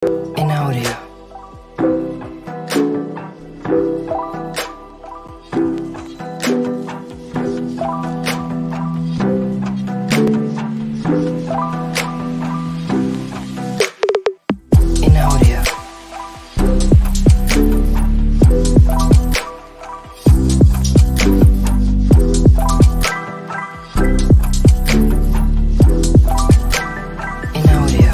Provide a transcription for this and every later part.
in audio. In audio. In audio. In audio.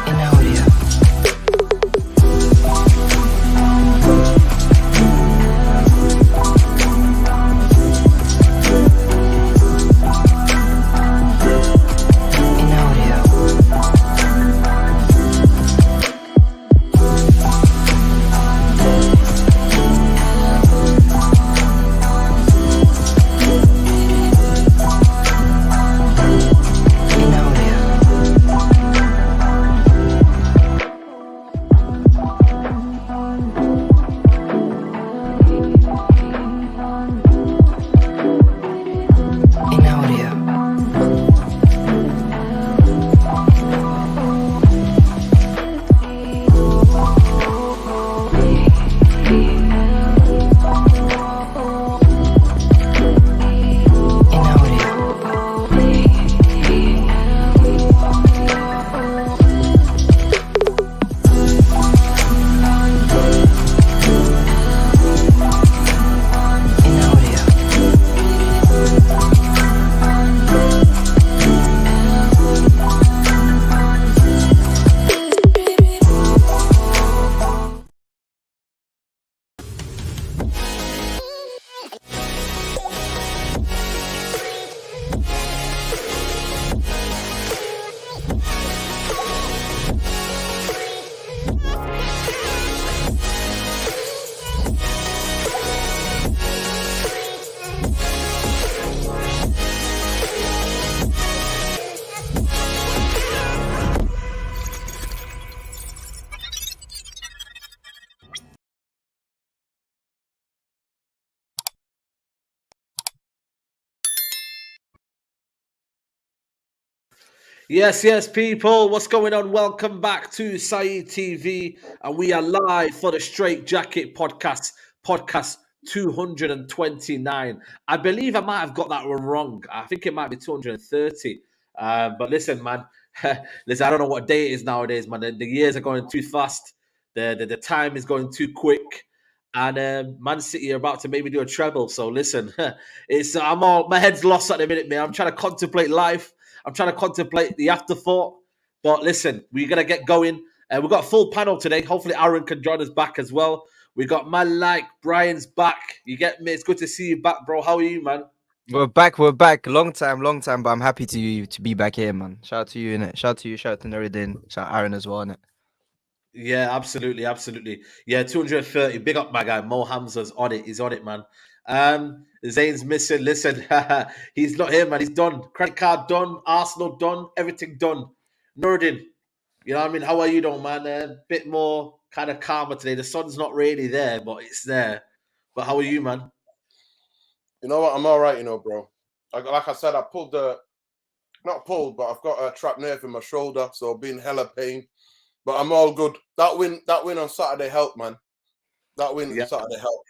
In audio. In audio. In audio. In audio. In audio. Yes, people. What's going on? Welcome back to Saeed TV, and we are live for the Straightjacket podcast 229. I believe I might have got that one wrong. I think it might be 230. But listen, man. Listen, I don't know what day it is nowadays, man. The years are going too fast. The time is going too quick. And Man City are about to maybe do a treble. So listen, my head's lost at the minute, man. I'm trying to contemplate life. I'm trying to contemplate the afterthought. But listen, we're going to get going. We've got a full panel today. Hopefully, Aaron can join us back as well. We got man like Brian's back. You get me? It's good to see you back, bro. How are you, man? We're back. Long time, but I'm happy to be back here, man. Shout out to you, innit? Shout out to you, shout out to Nuruddin, shout out Aaron as well, innit? Yeah, absolutely. Yeah, 230. Big up, my guy. Mo Hamza's on it. He's on it, man. Zane's missing. Listen, he's not here, man. He's done. Credit card done. Arsenal done. Everything done. Nurdin, you know what I mean? How are you, though, man? A bit more kind of calmer today. The sun's not really there, but it's there. But how are you, man? You know what? I'm all right, bro. Like I said, I not pulled, but I've got a trapped nerve in my shoulder, so I've been hella pain. But I'm all good. That win on Saturday helped, man. That win on Saturday helped.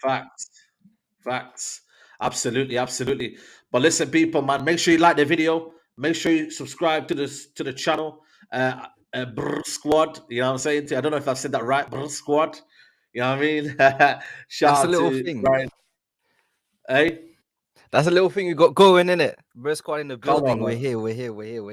Facts. Absolutely. But listen, people, man, make sure you like the video. Make sure you subscribe to the channel. Brr Squad. You know what I'm saying? I don't know if I've said that right. Brr Squad. You know what I mean? Shout That's a out little to thing. Brian. Hey, That's a little thing you got going, innit? We're squad in the Come on, building. man. We're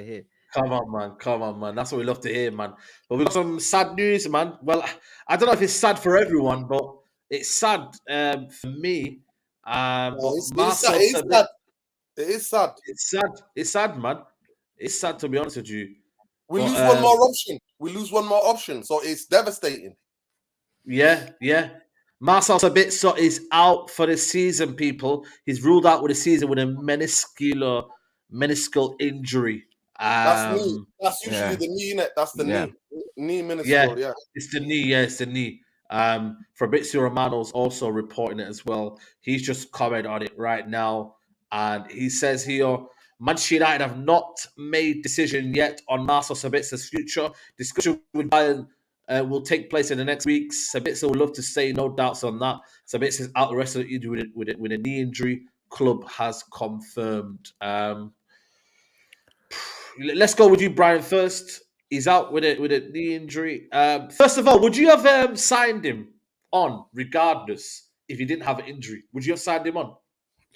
here. Come on, man. That's what we love to hear, man. But we've got some sad news, man. Well, I don't know if it's sad for everyone, but it's sad for me. But It's sad. It is sad. It's sad, man. It's sad, to be honest with you. We But, lose one more option. So it's devastating. Yeah. Marcel Sabitzer is out for the season, people. He's ruled out with the season with a meniscal injury. That's knee. That's usually the knee, innit? That's the knee. Knee meniscal, yeah. It's the knee. Fabrizio Romano's also reporting it as well. He's just commented on it right now, and he says here, Manchester United have not made decision yet on Marcel Sabitzer's future. Discussion with Bayern will take place in the next weeks. Sabitzer would love to say, no doubts on that. Sabitzer's out the rest of the year with a knee injury. Club has confirmed. Let's go with you, Brian, first. He's out with a knee injury. First of all, would you have signed him on regardless if he didn't have an injury? Would you have signed him on?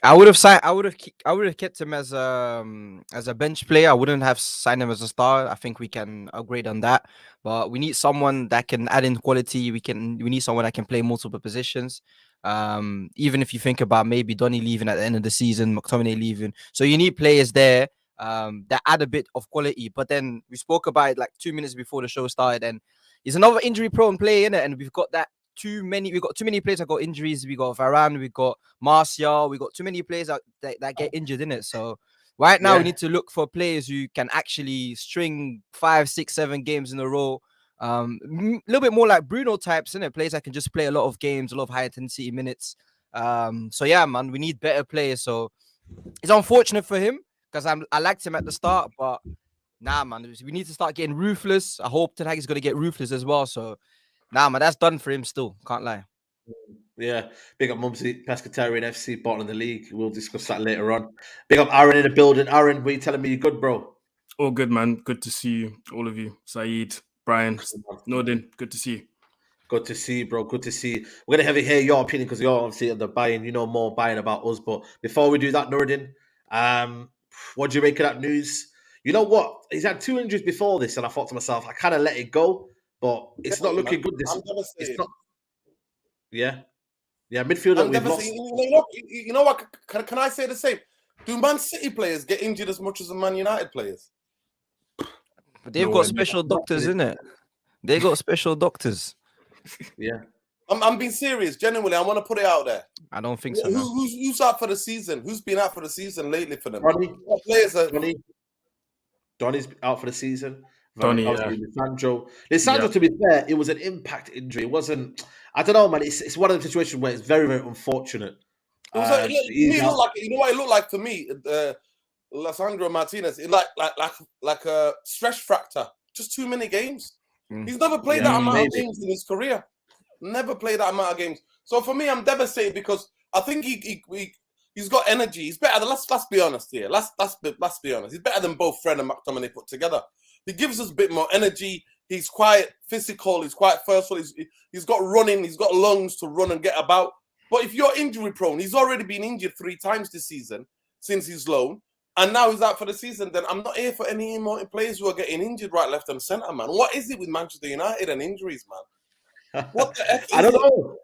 I would have signed. I would have kept him as a bench player. I wouldn't have signed him as a star. I think we can upgrade on that. But we need someone that can add in quality. We need someone that can play multiple positions. Even if you think about maybe Donny leaving at the end of the season, McTominay leaving, so you need players there that add a bit of quality. But then we spoke about it like 2 minutes before the show started, and he's another injury-prone player in it, and we've got too many players that got injuries. We got Varane, we got Martial, we got too many players that get injured in it. So right now we need to look for players who can actually string 5, 6, 7 games in a row. A little bit more like Bruno types, in it, players that can just play a lot of games, a lot of high intensity minutes. So yeah, man, we need better players. So it's unfortunate for him because I liked him at the start, but nah, man, we need to start getting ruthless. I hope Ten Hag is going to get ruthless as well. So nah, man, that's done for him still. Can't lie. Yeah, big up Mumsy, Pescatarian FC, bottom of the league. We'll discuss that later on. Big up Aaron in the building. Aaron, what are you telling me? You good, bro? All good, man. Good to see you, all of you. Saeed, Brian, Nordin, good to see you. Good to see you, bro. Good to see you. We're going to hear your opinion because you're obviously at the buying. You know more buying about us. But before we do that, Nordin, what do you make of that news? You know what? He's had 2 injuries before this, and I thought to myself, I kind of let it go, but it's not looking good. I'm devastated. It's not. Yeah, midfielder. We've lost. You know what? Can I say the same? Do Man City players get injured as much as the Man United players? But they've got special doctors, in it. They got special doctors. Yeah. I'm being serious. Genuinely, I want to put it out there. I don't think so. Who's out for the season? Who's been out for the season lately for them? What players are... Donny's out for the season. Donny, Lisandro, to be fair, it was an impact injury. It wasn't. I don't know, man. It's one of the situations where it's very, very unfortunate. You know what it looked like to me? Lisandro Martinez, like a stress fracture. Just too many games. He's never played that amount of games in his career. Never played that amount of games. So for me, I'm devastated because I think he's got energy. He's better than let's be honest here. Let's be honest. He's better than both Fred and McTominay put together. He gives us a bit more energy. He's quite physical. He's quite forceful. He's got running. He's got lungs to run and get about. But if you're injury prone, he's already been injured 3 times this season since his loan. And now he's out for the season. Then I'm not here for any more players who are getting injured right, left, and centre, man. What is it with Manchester United and injuries, man? What the heck? I don't know.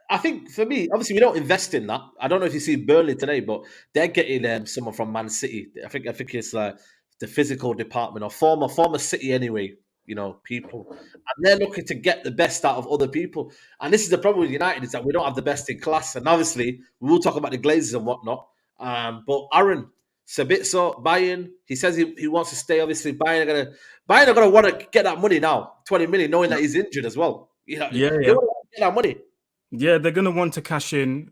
I think for me, obviously, we don't invest in that. I don't know if you see Burnley today, but they're getting someone from Man City. I think it's the physical department or former City anyway. You know, people, and they're looking to get the best out of other people. And this is the problem with United, is that we don't have the best in class. And obviously, we will talk about the Glazers and whatnot. But Aaron, Sabitzer, Bayern, he says he wants to stay. Obviously, Bayern are gonna want to get that money now, 20 million, knowing that he's injured as well. They want to get that money. Yeah, they're gonna want to cash in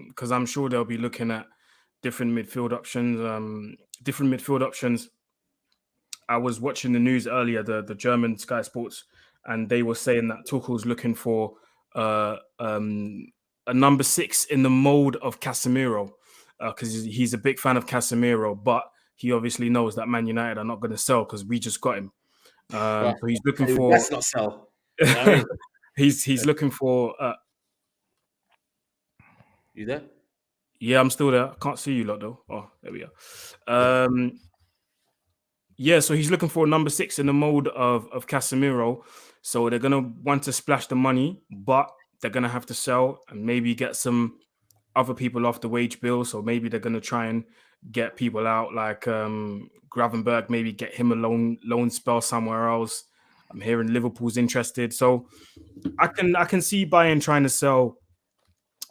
because I'm sure they'll be looking at different midfield options. I was watching the news earlier, the German Sky Sports, and they were saying that Tuchel's looking for a number 6 in the mold of Casemiro because he's a big fan of Casemiro, but he obviously knows that Man United are not going to sell because we just got him. So he's looking for. Let's not sell. You know what I mean? He's looking for. You there? Yeah, I'm still there. I can't see you lot though. Oh, there we are. Yeah, so he's looking for a number 6 in the mold of Casemiro. So they're gonna want to splash the money, but they're gonna have to sell and maybe get some other people off the wage bill. So maybe they're gonna try and get people out, like Gravenberg, maybe get him a loan spell somewhere else. I'm hearing Liverpool's interested. So I can see Bayern trying to sell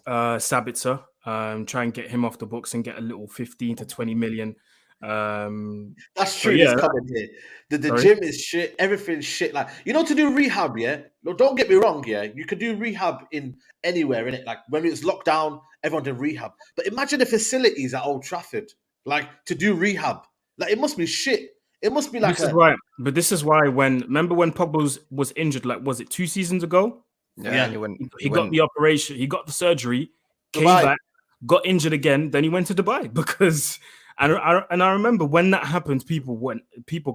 Sabitzer, try and get him off the books and get a little 15 to 20 million That's So true. This yeah, comment here. The sorry. gym is shit. Everything's shit. Like, to do rehab, yeah? No, don't get me wrong, yeah? You could do rehab in anywhere, innit? Like, when it was locked down, everyone did rehab. But imagine the facilities at Old Trafford, like, to do rehab. Like, it must be shit. It must be like This is why remember when Pogba was injured, like was it 2 seasons ago? Yeah, and Yeah. He got the operation, he got the surgery, came Dubai. back, got injured again, then he went to Dubai because and I remember when that happened, people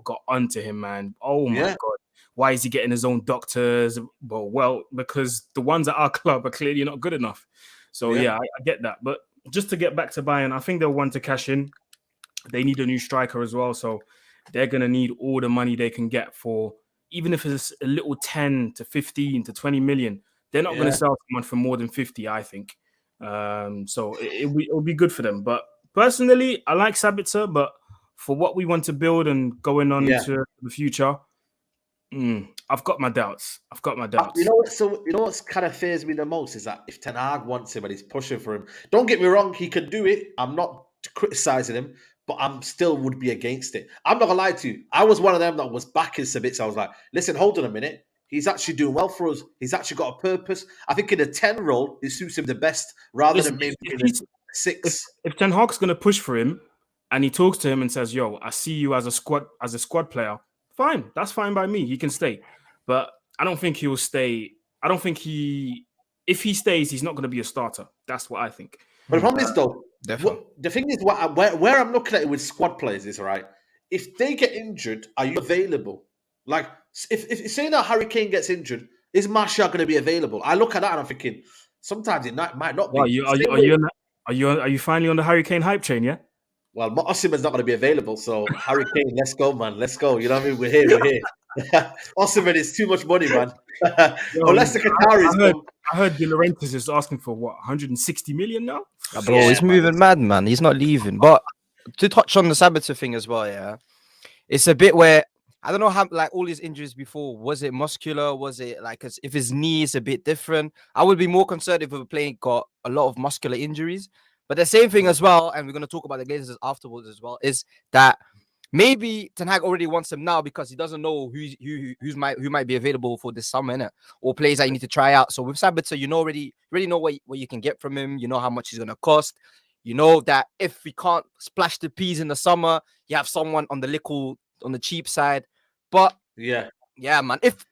got onto him, man. Oh my Yeah. god, why is he getting his own doctors? Well, because the ones at our club are clearly not good enough. So yeah, I get that. But just to get back to Bayern, I think they'll want to cash in. They need a new striker as well, so they're gonna need all the money they can get for, even if it's a little 10 to 15 to 20 million. They're not going to sell someone for more than 50, I think. So it'll be good for them. But personally, I like Sabitzer, but for what we want to build and going on into the future, I've got my doubts. You know what's kind of fears me the most is that if Ten Hag wants him and he's pushing for him, don't get me wrong, he can do it. I'm not criticizing him, but I'm still would be against it. I'm not gonna lie to you. I was one of them that was backing Sabitzer. I was like, listen, hold on a minute. He's actually doing well for us. He's actually got a purpose. I think in a 10 role, it suits him the best rather than maybe in a 6. If Ten Hag's going to push for him and he talks to him and says, yo, I see you as a squad player, fine. That's fine by me. He can stay. But I don't think he will stay. I don't think if he stays, he's not going to be a starter. That's what I think. But the problem is, though, Definitely. the thing is, where I'm looking at it with squad players is, right, if they get injured, are you available? Like, if say now Harry Kane gets injured, is Martial going to be available? I look at that and I'm thinking, sometimes it might not be. Are you finally on the Harry Kane hype train, yeah? Well, Osimhen's not going to be available, so Harry Kane, let's go, man. Let's go. You know what I mean? We're here. Osimhen is too much money, man. Unless the Qataris I heard De Laurentiis is asking for what, 160 million now? Bro, he's moving mad, man. He's not leaving. But to touch on the Sabitzer thing as well, yeah, it's a bit where I don't know how, like, all his injuries before, was it muscular? Was it like, if his knee is a bit different? I would be more concerned if a player got a lot of muscular injuries. But the same thing as well, and we're going to talk about the Glazers afterwards as well, is that maybe Ten Hag already wants him now because he doesn't know who might be available for this summer, innit? Or players that you need to try out. So with Sabitzer, you already know what you can get from him. You know how much he's going to cost. You know that if we can't splash the peas in the summer, you have someone on the cheap side. But yeah, man, if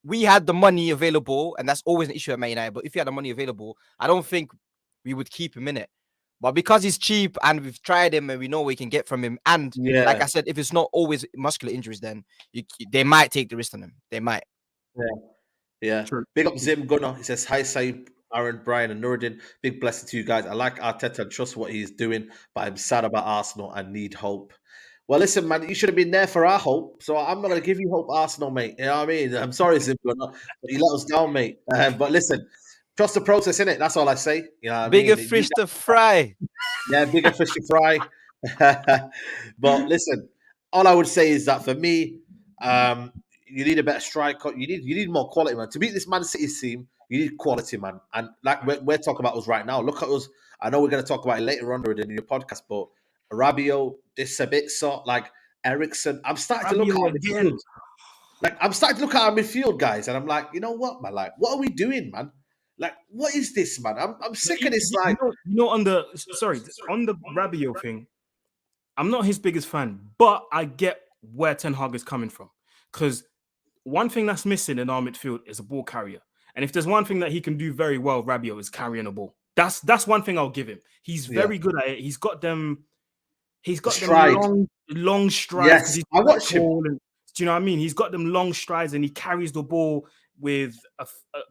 we had the money available, and that's always an issue at Man United, but if you had the money available, I don't think we would keep him in it. But because he's cheap and we've tried him and we know what we can get from him, and like I said, if it's not always muscular injuries, then they might take the risk on him. They might. Yeah. True. Big up Zim Gunner. He says, hi, Saeed, Aaron, Brian, and Nuruddin. Big blessing to you guys. I like Arteta and trust what he's doing, but I'm sad about Arsenal and need hope. Well, listen, man, you should have been there for our hope. So I'm not going to give you hope, Arsenal, mate. You know what I mean? I'm sorry, Zim Gunner, but you let us down, mate. But listen, trust the process, innit? That's all I say. You know what bigger I mean? fish to fry. Yeah, bigger fish to fry. But listen, all I would say is that for me, you need a better striker. You need more quality, man. To beat this Man City team, you need quality, man. And like we're talking about us right now. Look at us. I know we're going to talk about it later on in your podcast, but Rabiot, this Sabitzer, like Ericsson. I'm starting to look at our midfield. Like, I'm starting to look at our midfield, guys, and I'm like, you know what, man? Like, what are we doing, man? Like, what is this, man? I'm sick of this. Like, on the Rabiot thing, I'm not his biggest fan, but I get where Ten Hag is coming from. Because one thing that's missing in our midfield is a ball carrier. And if there's one thing that he can do very well, Rabiot, is carrying a ball. That's one thing I'll give him. He's very good at it. He's got them long strides. Yes, I watch him. Do you know what I mean? He's got them long strides and he carries the ball with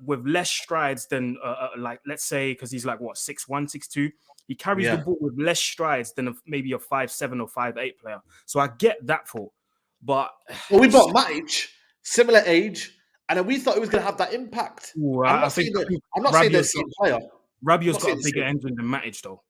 less strides than like, let's say, because he's like what, 6'1", 6'2". He carries the ball with less strides than maybe a 5'7" or 5'8" player. So I get that for. But we bought Matic, similar age, and we thought he was going to have that impact. Ooh, I'm not saying the same player. Rabiot's got a bigger engine than Matic, though.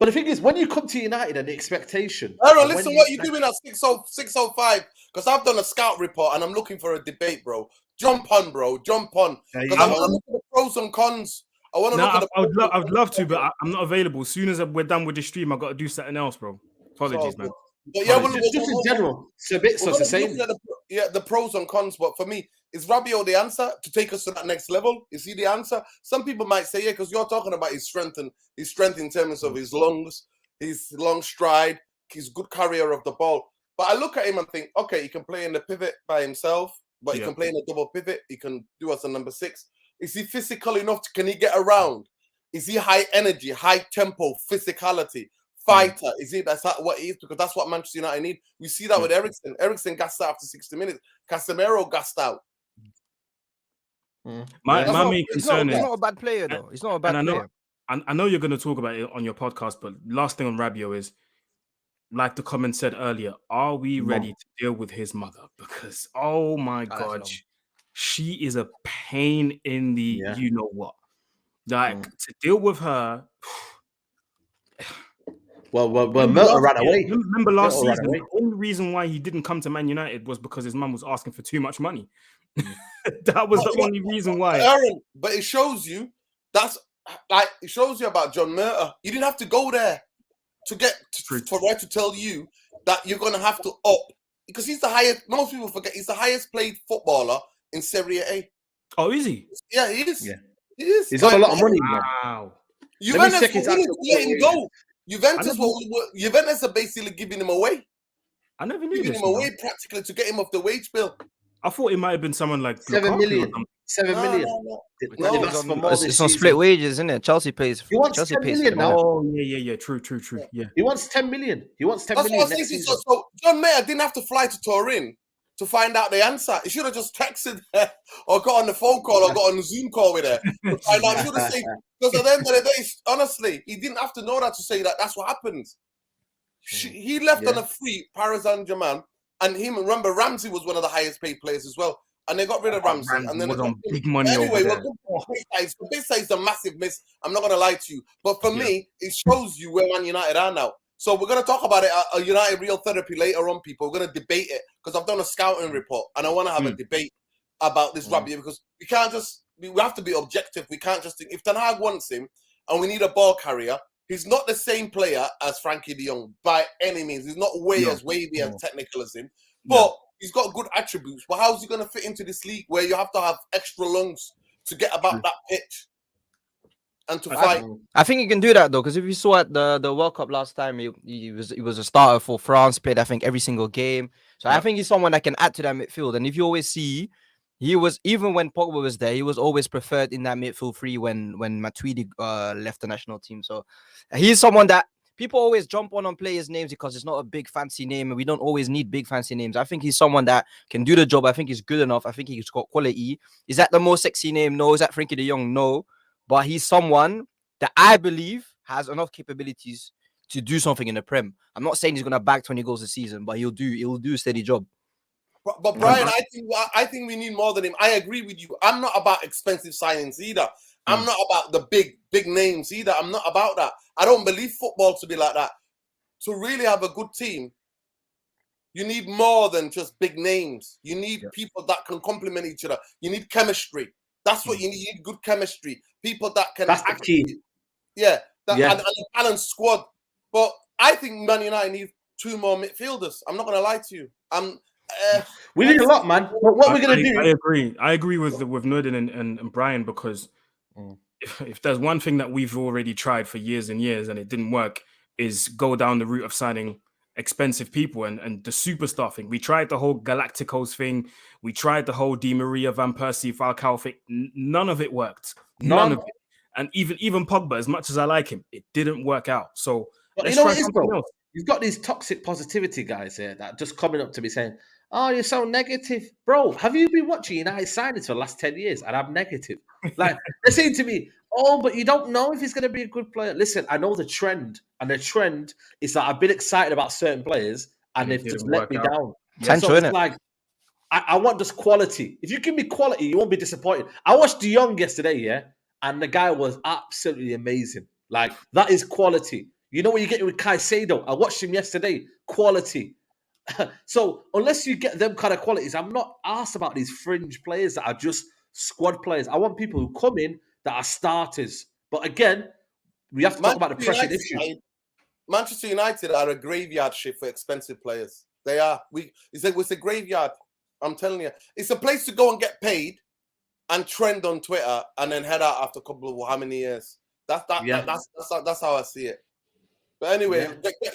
But the thing is, when you come to United and the expectation... Aaron, listen, what you're doing at 6:05, because I've done a scout report and I'm looking for a debate, bro. Jump on, bro. Jump on. Because I want to look at the pros and cons. I would love to, but I'm not available. As soon as we're done with the stream, I've got to do something else, bro. Apologies, man. But yeah, well, Just in general, Sabitzer's the same. The pros and cons. But for me, is Rabiot the answer to take us to that next level? Is he the answer? Some people might say, yeah, because you're talking about his strength in terms of his lungs, his long stride, his good carrier of the ball. But I look at him and think, okay, he can play in the pivot by himself, but he can play in a double pivot. He can do us a number 6. Is he physical enough? Can he get around? Is he high energy, high tempo, physicality? Fighter, is he? That's what he is, because that's what Manchester United need. We see that with Eriksen. Eriksen gassed out after 60 minutes. Casemiro gassed out. My main concern is he's not a bad player though. He's not a bad player. I know you're going to talk about it on your podcast, but last thing on Rabiot is, like the comment said earlier, are we ready to deal with his mother? Because oh my god, she is a pain in the you know what. Like to deal with her. Well, Milton ran away. Remember last season, the only reason why he didn't come to Man United was because his mum was asking for too much money. That was the only reason why. Aaron, but it shows you it shows you about John Murtagh. You didn't have to go there to get for Red to tell you that you're gonna have to up, because he's the highest. Most people forget he's the highest paid footballer in Serie A. Oh, is he? Yeah, he is. Yeah. He is. He's got a lot of money. Wow. Juventus let him go. Juventus are basically giving him away. I never knew giving this. him away practically to get him off the wage bill. I thought it might have been someone like 7 million. 7 million. No. It's on split wages, isn't it? Chelsea pays. He wants Chelsea 10 pays million now. Oh, yeah. True. Yeah. He wants 10 million. He wants 10 That's million what next season. So John Mayer didn't have to fly to Turin to find out the answer. He should have just texted her or got on the phone call or got on the Zoom call with her to find out. He should have said, because at the end of the day, honestly, he didn't have to know that to say that that's what happens. He left on a free, Paris Saint-Germain, and remember, Ramsey was one of the highest paid players as well. And they got rid of Ramsey. And then was on big money anyway, over there. this is a massive miss. I'm not going to lie to you. But for me, it shows you where Man United are now. So we're going to talk about it at United Real Therapy later on, people. We're going to debate it, because I've done a scouting report and I want to have a debate about this Rabiot, because we can't just, we have to be objective. We can't just think, if Ten Hag wants him and we need a ball carrier, he's not the same player as Frankie de Jong by any means. He's not as wavy and technical as him, but he's got good attributes. But how's he going to fit into this league where you have to have extra lungs to get about that pitch and to fight? I think he can do that though, because if you saw at the World Cup last time, he was a starter for France. Played I think every single game. So I think he's someone that can add to that midfield. And if you always see, he was, even when Pogba was there, he was always preferred in that midfield three when Matuidi left the national team. So he's someone that people always jump on players' names because it's not a big fancy name, and we don't always need big fancy names. I think he's someone that can do the job. I think he's good enough. I think he's got quality. Is that the most sexy name? No. Is that Frankie de Jong? No. But he's someone that I believe has enough capabilities to do something in the Prem. I'm not saying he's gonna bag 20 goals a season, but he'll do a steady job. But Brian, I think we need more than him. I agree with you. I'm not about expensive signings either. I'm not about the big names either. I'm not about that. I don't believe football to be like that. To really have a good team, you need more than just big names. You need people that can complement each other. You need chemistry. That's what you need. You need good chemistry. People that can. That's the key. Yeah. And a balanced squad. But I think Man United need 2 more midfielders. I'm not going to lie to you. We need a lot, man. But what we're going to do? I agree. I agree with Nordin and Brian, because if there's one thing that we've already tried for years and years and it didn't work, is go down the route of signing expensive people and the superstar thing. We tried the whole Galacticos thing. We tried the whole Di Maria, Van Persie, Falcao thing. None of it worked. None of it. And even Pogba, as much as I like him, it didn't work out. So let's try something else. You've got these toxic positivity guys here that just coming up to me saying, "Oh, you're so negative." Bro, have you been watching United signings for the last 10 years? And I'm negative. Like, they're saying to me, "Oh, but you don't know if he's going to be a good player." Listen, I know the trend. And the trend is that I've been excited about certain players and they've just let me down. Sancho, so it's like, I want just quality. If you give me quality, you won't be disappointed. I watched De Jong yesterday, and the guy was absolutely amazing. Like, that is quality. You know what you get with Caicedo? I watched him yesterday. Quality. So unless you get them kind of qualities, I'm not asked about these fringe players that are just squad players. I want people who come in that are starters. But again, we have to talk about the pressing issue. Manchester United are a graveyard shift for expensive players. They are. It's a graveyard. I'm telling you, it's a place to go and get paid and trend on Twitter and then head out after a couple of how many years. That's how I see it. But anyway,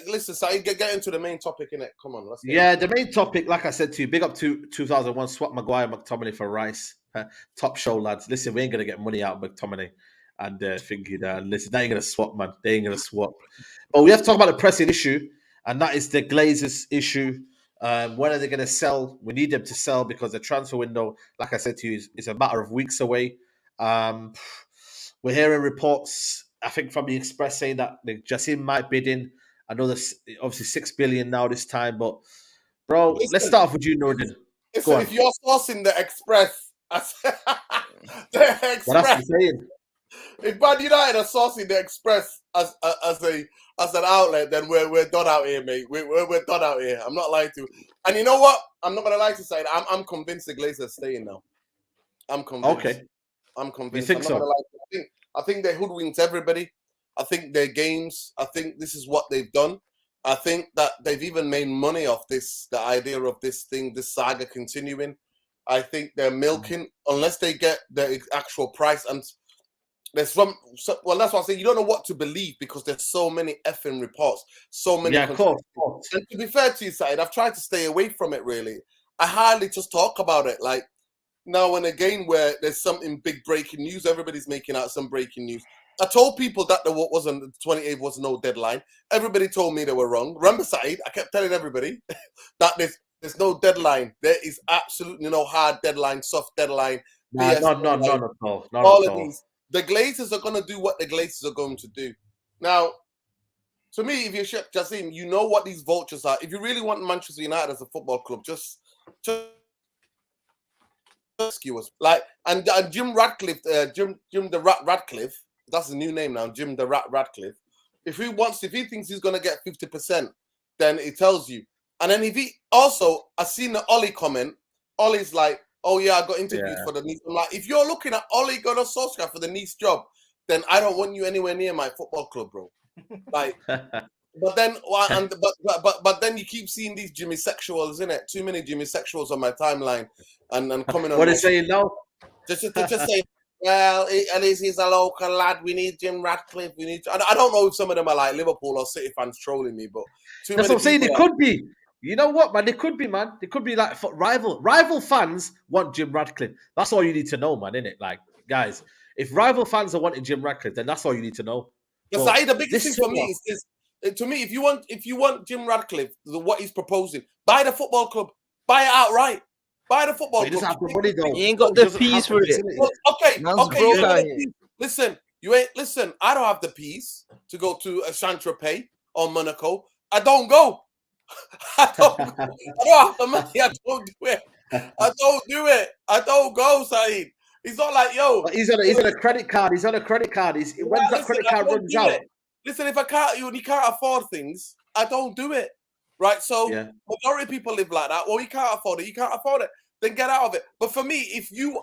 listen, Saeed, get into the main topic, innit? Come on, let's get the main topic, like I said to you, big up to 2001, swap Maguire, McTominay for Rice. Top show, lads. Listen, we ain't going to get money out of McTominay and thinking that, listen, they ain't going to swap, man. They ain't going to swap. But we have to talk about the pressing issue, and that is the Glazers issue. When are they going to sell? We need them to sell because the transfer window, like I said to you, is a matter of weeks away. We're hearing reports, I think, from the Express saying that the Jassim might bid in. I know there's obviously 6 billion now this time, but bro, let's start off with you, Nordin. Listen, if you're sourcing the Express, Well, that's what I'm saying. If Man United are sourcing the Express as an outlet, then we're done out here, mate. We're done out here. I'm not lying to you. And you know what? I'm not gonna lie to you, Saeed. I'm convinced the Glazers are staying now. I'm convinced. Okay. I'm convinced. You think so? I think they hoodwinked everybody. I think their games. I think this is what they've done. I think that they've even made money off this. The idea of this thing, this saga continuing. I think they're milking unless they get the actual price. And there's well, that's why I say you don't know what to believe because there's so many effing reports, so many. Yeah, of course. And to be fair to you, Saeed, I've tried to stay away from it. Really, I hardly just talk about it. Like now and again, where there's something big breaking news, everybody's making out some breaking news. I told people that there wasn't the 28th was no deadline. Everybody told me they were wrong. Remember, Saeed, I kept telling everybody that there's no deadline. There is absolutely no hard deadline, soft deadline. None at all. All of these. The Glazers are going to do what the Glazers are going to do. Now, to me, if you're Jassim, you know what these vultures are. If you really want Manchester United as a football club, just rescue us. Like, and Jim Radcliffe, Jim the Radcliffe, that's the new name now, Jim the Radcliffe. If he thinks he's going to get 50%, then it tells you. And then I seen the Ollie comment. Ollie's like, oh yeah, I got interviewed for the Nice. I'm like, if you're looking at Ollie Gunnar Solskjaer for the Nice job, then I don't want you anywhere near my football club, bro. Like, but then you keep seeing these Jimmy sexuals, innit? Too many Jimmy sexuals on my timeline, and coming on. What are they saying now? Just say, well, at least he's a local lad. We need Jim Radcliffe. I don't know if some of them are like Liverpool or City fans trolling me, but that's what I'm saying. It could be. You know what, man? It could be, man. It could be like rival fans want Jim Radcliffe. That's all you need to know, man, innit? Like, guys, if rival fans are wanting Jim Radcliffe, then that's all you need to know. The biggest thing for me is to me, if you want Jim Radcliffe, what he's proposing, buy the football club, buy it outright. Buy the football club. Have the money, though. He ain't got the peas for it. Well, okay. Listen. I don't have the peas to go to a Saint-Tropez or Monaco. I don't go. I don't have the money. I don't do it. I don't go, Saeed. He's not like, yo. But he's on a credit card. When that credit card runs out. Listen, if you can't afford things, I don't do it. Right? So majority of people live like that. Well, you can't afford it. Then get out of it. But for me, if you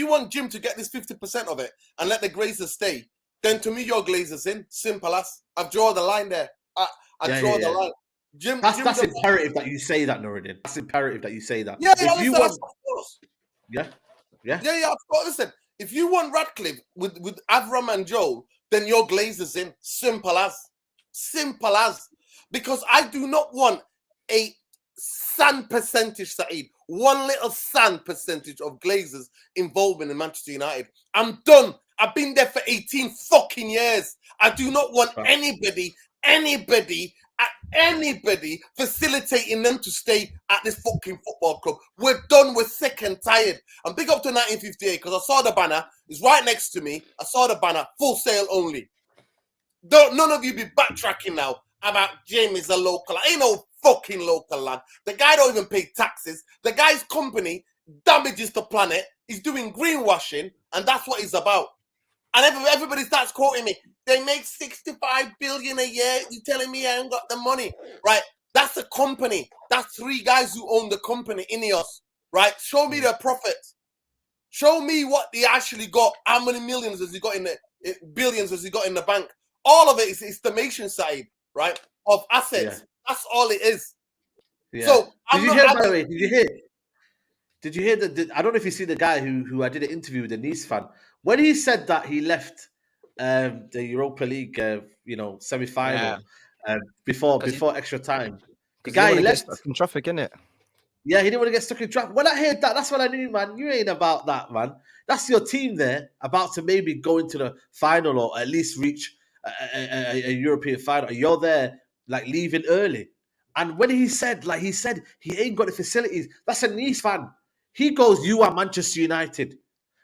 want Jim to get this 50% of it and let the Glazers stay, then to me, your Glazers in. Simple as. I've drawn the line there. I draw the line. Jim, that's imperative that you say that, Nuruddin. That's imperative that you say that. Of course. Yeah, of course. Listen, if you want Radcliffe with Avram and Joel, then your Glazers in. Simple as. Because I do not want a sand percentage, Saeed. One little sand percentage of Glazers involvement in Manchester United. I'm done. I've been there for 18 fucking years. I do not want anybody facilitating them to stay at this fucking football club. We're done. We're sick and tired. And big up to 1958 because I saw the banner. It's right next to me. I saw the banner. Full sale only. None of you be backtracking now about Jamie's a local. I ain't no fucking local lad. The guy don't even pay taxes. The guy's company damages the planet. He's doing greenwashing, and that's what he's about. And everybody starts quoting me. They make 65 billion a year. You telling me I ain't got the money, right? That's a company. That's 3 guys who own the company, Ineos, right? Show me the profit. Show me what they actually got. How many millions has he got billions has he got in the bank? All of it is estimation side, right? Of assets. That's all it is. Yeah. So Did I'm you not hear, by having- the way? Did you hear? Did you hear that? I don't know if you see the guy who I did an interview with, the Nice fan, when he said that he left the Europa League, semi final before 'Cause he- extra time. The Because you don't guy want he to get left. stuck in traffic, innit? Yeah, he didn't want to get stuck in traffic. When I heard that, that's when I knew, man, you ain't about that, man. That's your team there, about to maybe go into the final or at least reach a European final. You're there, like, leaving early. And when he said he ain't got the facilities, that's a Nice fan. He goes, you are Manchester United.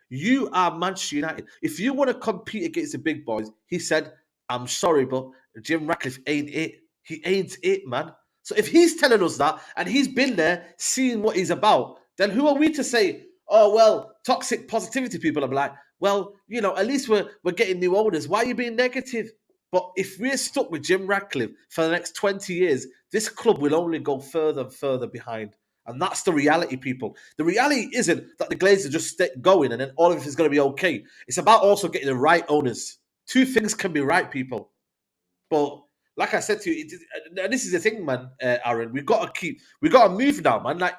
You are Manchester United. If you want to compete against the big boys, he said, I'm sorry, but Jim Ratcliffe ain't it. He ain't it, man. So if he's telling us that and he's been there, seeing what he's about, then who are we to say, oh, well, toxic positivity people are like, well, at least we're getting new owners. Why are you being negative? But if we're stuck with Jim Ratcliffe for the next 20 years, this club will only go further and further behind. And that's the reality, people. The reality isn't that the Glazers just stay going and then all of it is going to be okay. It's about also getting the right owners. Two things can be right, people. But like I said to you, and this is the thing, man, Aaron. We got to move now, man. Like,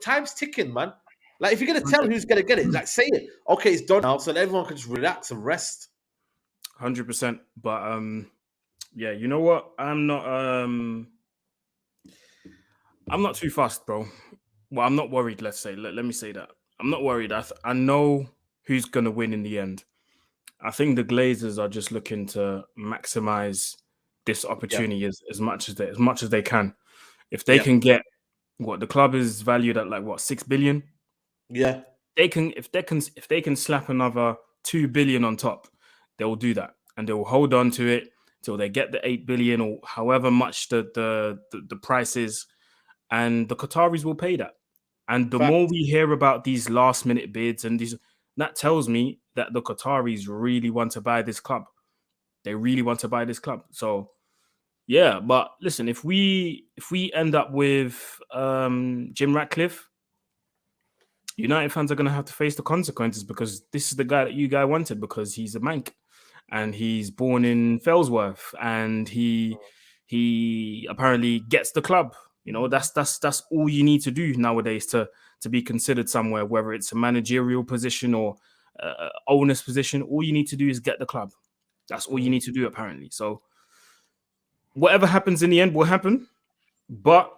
time's ticking, man. Like, if you're going to tell who's going to get it, like, say it. Okay, it's done now, so that everyone can just relax and rest. 100%. But yeah, you know what? I'm not too fast, bro. Well, I'm not worried. Let's say. Let me say that I'm not worried. I know who's gonna win in the end. I think the Glazers are just looking to maximize this opportunity as much as they can. If they can get what the club is valued at, like what, 6 billion. Yeah, if they can slap another 2 billion on top, they will do that, and they will hold on to it till they get the 8 billion or however much the price is, and the Qataris will pay that. And the more we hear about these last minute bids and these, that tells me that the Qataris really want to buy this club. They really want to buy this club. So yeah, but listen, if we end up with Jim Ratcliffe, United fans are going to have to face the consequences, because this is the guy that you guys wanted, because he's a Manc and he's born in Fellsworth and he apparently gets the club. That's all you need to do nowadays to be considered somewhere, whether it's a managerial position or owner's position. All you need to do is get the club. That's all you need to do, apparently. So whatever happens in the end will happen. But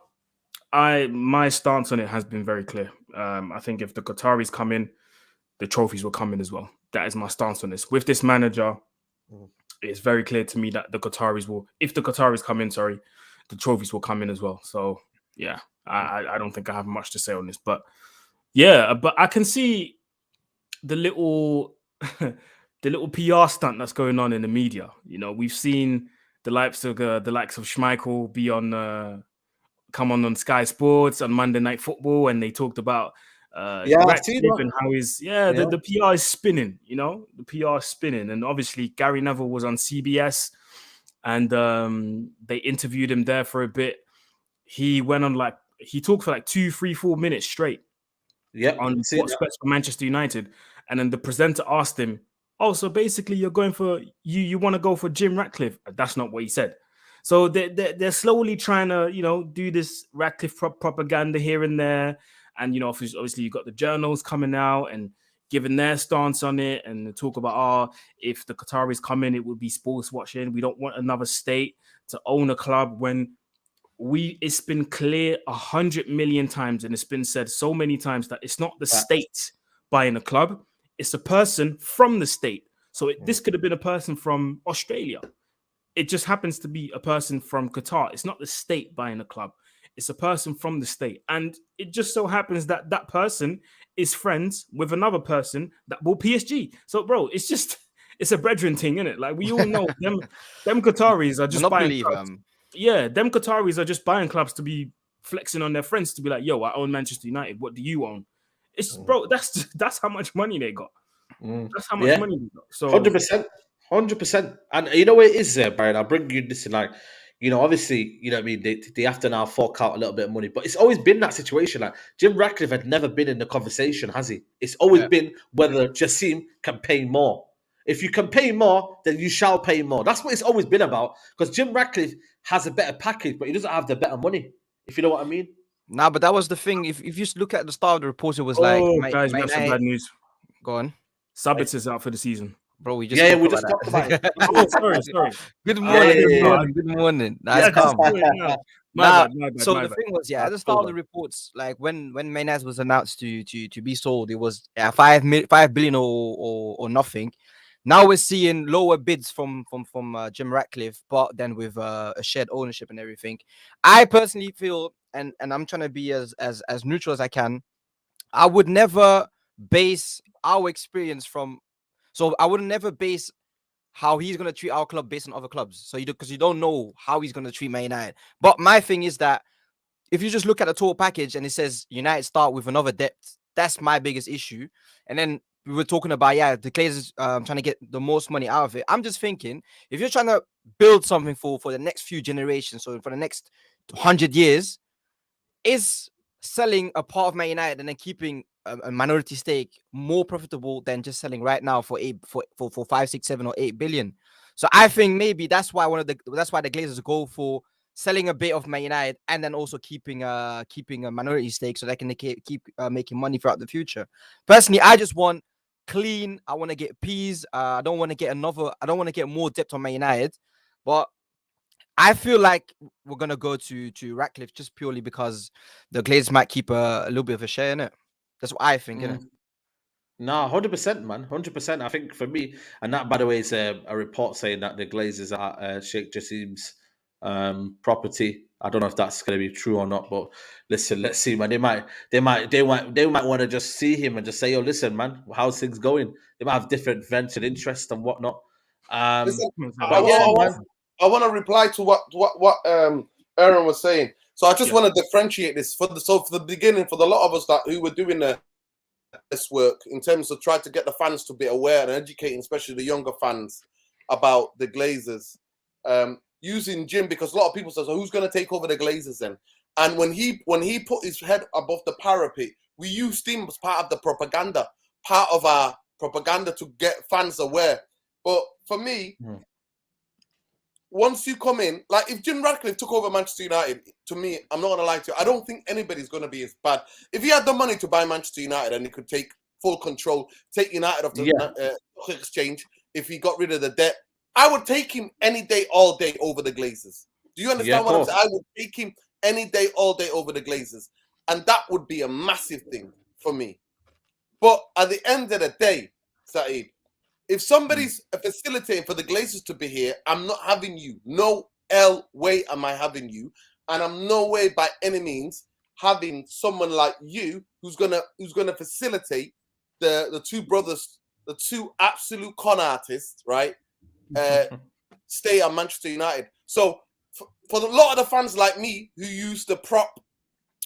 my stance on it has been very clear. I think if the Qataris come in, the trophies will come in as well. That is my stance on this. With this manager, it's very clear to me that the Qataris will, if the Qataris come in, the trophies will come in as well. So yeah, I don't think I have much to say on this, but yeah, but I can see the little the little PR stunt that's going on in the media. We've seen the likes of Schmeichel be on come on Sky Sports on Monday Night Football, and they talked about Ratcliffe and how the PR is spinning. The PR is spinning, and obviously Gary Neville was on CBS, and they interviewed him there for a bit. He went on he talked for 2, 3, 4 minutes straight. On what's best for Manchester United, and then the presenter asked him, "Oh, so basically you're going for you want to go for Jim Ratcliffe?" That's not what he said. So they're slowly trying to do this Ratcliffe propaganda here and there, and obviously you've got the journals coming out and giving their stance on it, and they talk about if the Qataris come in, it would be sports watching. We don't want another state to own a club when. It's been clear 100 million times, and it's been said so many times that it's not the state buying a club, it's a person from the state. So this could have been a person from Australia. It just happens to be a person from Qatar. It's not the state buying a club, it's a person from the state. And it just so happens that that person is friends with another person that bought PSG. So, bro, it's a brethren thing, isn't it? Like, we all know them Qataris are just buying clubs. Yeah, them Qataris are just buying clubs to be flexing on their friends, to be like, yo, I own Manchester United. What do you own? It's bro, that's how much money they got. That's how much money they got. So 100%. And you know what it is there, Brian? I'll bring you this in, obviously, you know what I mean, they have to now fork out a little bit of money. But it's always been that situation. Like, Jim Ratcliffe had never been in the conversation, has he? It's always been whether Jassim can pay more. If you can pay more, then you shall pay more. That's what it's always been about. Because Jim Ratcliffe has a better package, but he doesn't have the better money. If you know what I mean. Nah, but that was the thing. If you just look at the start of the report, it was like, Oh, guys, we May have some United- bad news. Go on, Sabitzer's out for the season. bro. We just Yeah, spoke we about just talked about it. that. Oh, sorry. Good Yeah, morning, yeah, good yeah. morning, good morning. Nice, Yeah, just calm. do it now. My Nah, bad. so my the bad. thing was, at the That's start of cool, the reports, like when Maynaz was announced to be sold, it was 5 billion or nothing. Now we're seeing lower bids from Jim Ratcliffe, but then with a shared ownership and everything. I personally feel, and I'm trying to be as neutral as I can. I would never base our experience from, so I would never base how he's gonna treat our club based on other clubs. So because you don't know how he's gonna treat Man United. But my thing is that if you just look at the total package and it says United start with another depth, that's my biggest issue. And then we were talking about the Glazers trying to get the most money out of it. I'm just thinking, if you're trying to build something for the next few generations, so for the next 100 years, is selling a part of Man United and then keeping a minority stake more profitable than just selling right now for 5, 6, 7, or 8 billion. So I think maybe that's why the Glazers go for selling a bit of Man United and then also keeping a minority stake so they can keep making money throughout the future. Personally, I just want clean. I want to get peas. I don't want to get more depth on Man United, but I feel like we're gonna go to Ratcliffe just purely because the Glazers might keep a little bit of a share in it. That's what I think, innit? No, 100%, man, 100%. I think for me, and that, by the way, is a report saying that the Glazers are Sheikh Jassim's property. I don't know if that's going to be true or not, but listen, let's see, man. They might want to just see him and just say, "Yo, listen, man, how's things going?" They might have different ventured interests and whatnot. Listen, But yeah, man. I want to reply to what Aaron was saying. So I just want to differentiate this for the beginning, for the lot of us who were doing this work in terms of trying to get the fans to be aware and educating, especially the younger fans, about the Glazers. Using Jim, because a lot of people say, "So who's going to take over the Glazers then?" And when he put his head above the parapet, we used him as part of our propaganda to get fans aware. But for me, once you come in, like if Jim Ratcliffe took over Manchester United, to me, I'm not going to lie to you, I don't think anybody's going to be as bad. If he had the money to buy Manchester United and he could take full control, take United off the exchange, if he got rid of the debt, I would take him any day, all day over the Glazers. Do you understand what I'm saying? I would take him any day, all day over the Glazers. And that would be a massive thing for me. But at the end of the day, Saeed, if somebody's facilitating for the Glazers to be here, I'm not having you. No way am I having you. And I'm no way by any means having someone like you who's gonna facilitate the two brothers, the two absolute con artists, right? Stay at Manchester United. So for a lot of the fans like me who used the prop,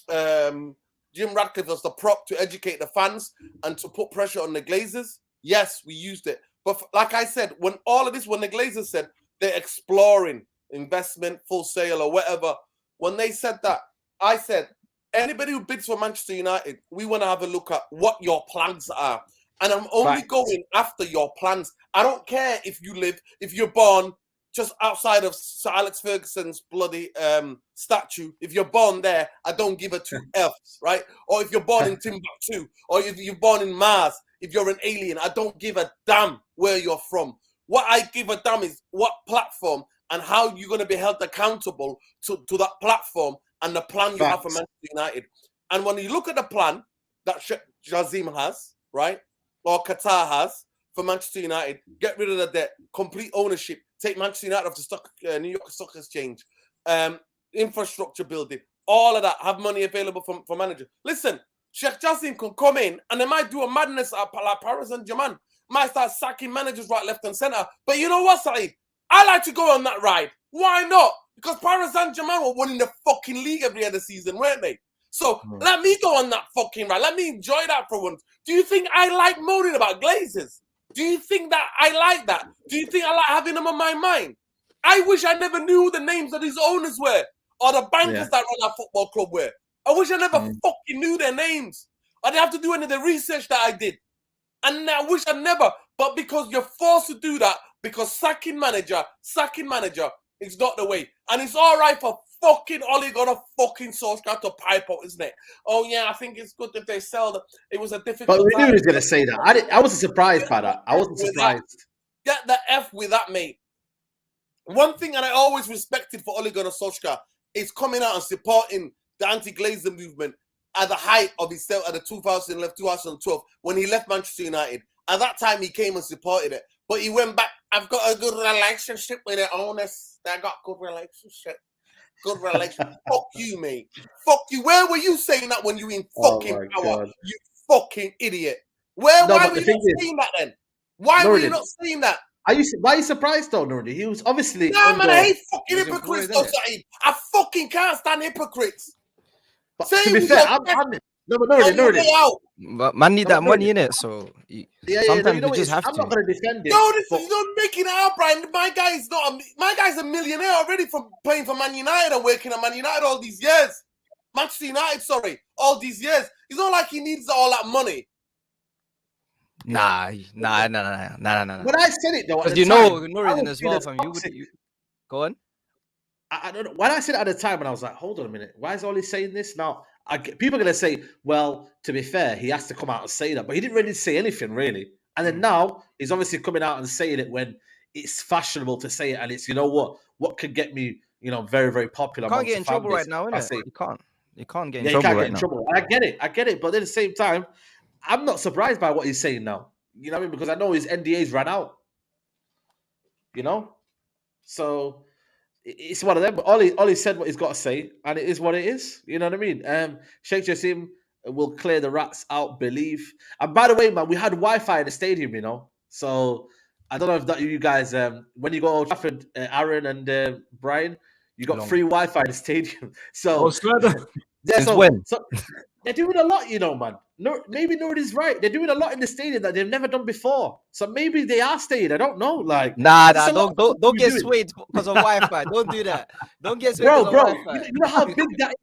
Jim Ratcliffe as the prop to educate the fans and to put pressure on the Glazers, yes, we used it. But like I said, when the Glazers said they're exploring investment, full sale or whatever, when they said that, I said, anybody who bids for Manchester United, we want to have a look at what your plans are. And I'm only going after your plans. I don't care if you're born just outside of Sir Alex Ferguson's bloody statue. If you're born there, I don't give a two F's, right? Or if you're born in Timbuktu, or if you're born in Mars, if you're an alien, I don't give a damn where you're from. What I give a damn is what platform and how you're going to be held accountable to that platform and the plan you have for Manchester United. And when you look at the plan that Jassim has, right, or Qatar has for Manchester United, get rid of the debt, complete ownership, take Manchester United off the New York Stock Exchange, infrastructure building, all of that, have money available for managers. Listen, Sheikh Jassim can come in and they might do a madness at like Paris Saint-Germain, might start sacking managers right, left and centre. But you know what, Saeed? I like to go on that ride. Why not? Because Paris Saint-Germain were winning the fucking league every other season, weren't they? So let me go on that fucking ride. Let me enjoy that for once. Do you think I like moaning about Glazers? Do you think that I like that? Do you think I like having them on my mind? I wish I never knew who the names of these owners were or the bankers that run our football club were. I wish I never fucking knew their names. I didn't have to do any of the research that I did. And I wish I never. But because you're forced to do that, because sacking manager is not the way. And it's all right for fucking Ole Gunnar fucking Solskjaer to pipe up, isn't it? Oh, yeah, I think it's good if they sell them. It was a difficult But we knew time. he was going to say that. I wasn't surprised by that. I wasn't surprised. Get the F with that, mate. One thing, and I always respected for Ole Gunnar Solskjaer, is coming out and supporting the anti-Glazer movement at the height of his at the 2011-2012 when he left Manchester United. At that time, he came and supported it. But he went back. I've got a good relationship with the owners. I got good relationship. Good relationship. Fuck you, mate. Fuck you. Where were you saying that when you were in fucking power? God. You fucking idiot. Why were you not saying that then? Why were you not saying that? Why are you surprised though, Nordy? He was obviously. Nah, man, I hate fucking hypocrites. I fucking can't stand hypocrites. But to be fair, But man need that money in it, so sometimes you just have to. I'm not going to defend it. No, this is not making it out, Brian. My guy's a millionaire already from playing for Man United and working at Man United all these years. Manchester United, all these years. It's not like he needs all that money. Nah. When I said it though, because you know Northern as well. From you, go on. I don't know. When I said it at the time, and I was like, hold on a minute, why is Ollie saying this now? People are going to say, well, to be fair, he has to come out and say that, but he didn't really say anything, really. And then now he's obviously coming out and saying it when it's fashionable to say it, and it's, you know what could get me, very, very popular. You can't get in trouble right now, innit? You can't get in trouble right now. I get it, but at the same time, I'm not surprised by what he's saying now. You know what I mean? Because I know his NDA's ran out. So it's one of them. But Ollie said what he's got to say, and it is what it is. You know what I mean? Sheikh Jassim will clear the rats out, believe. And by the way, man, we had Wi-Fi in the stadium, So I don't know if that you guys, when you go to Old Trafford, Aaron and Brian, you got free Wi-Fi in the stadium. So when? So they're doing a lot, man. Maybe Nordy's right. They're doing a lot in the stadium that they've never done before. So maybe they are staying. I don't know. Like, don't get swayed because of Wi-Fi. Don't do that. Don't get swayed because of Wi-Fi. You know how big that is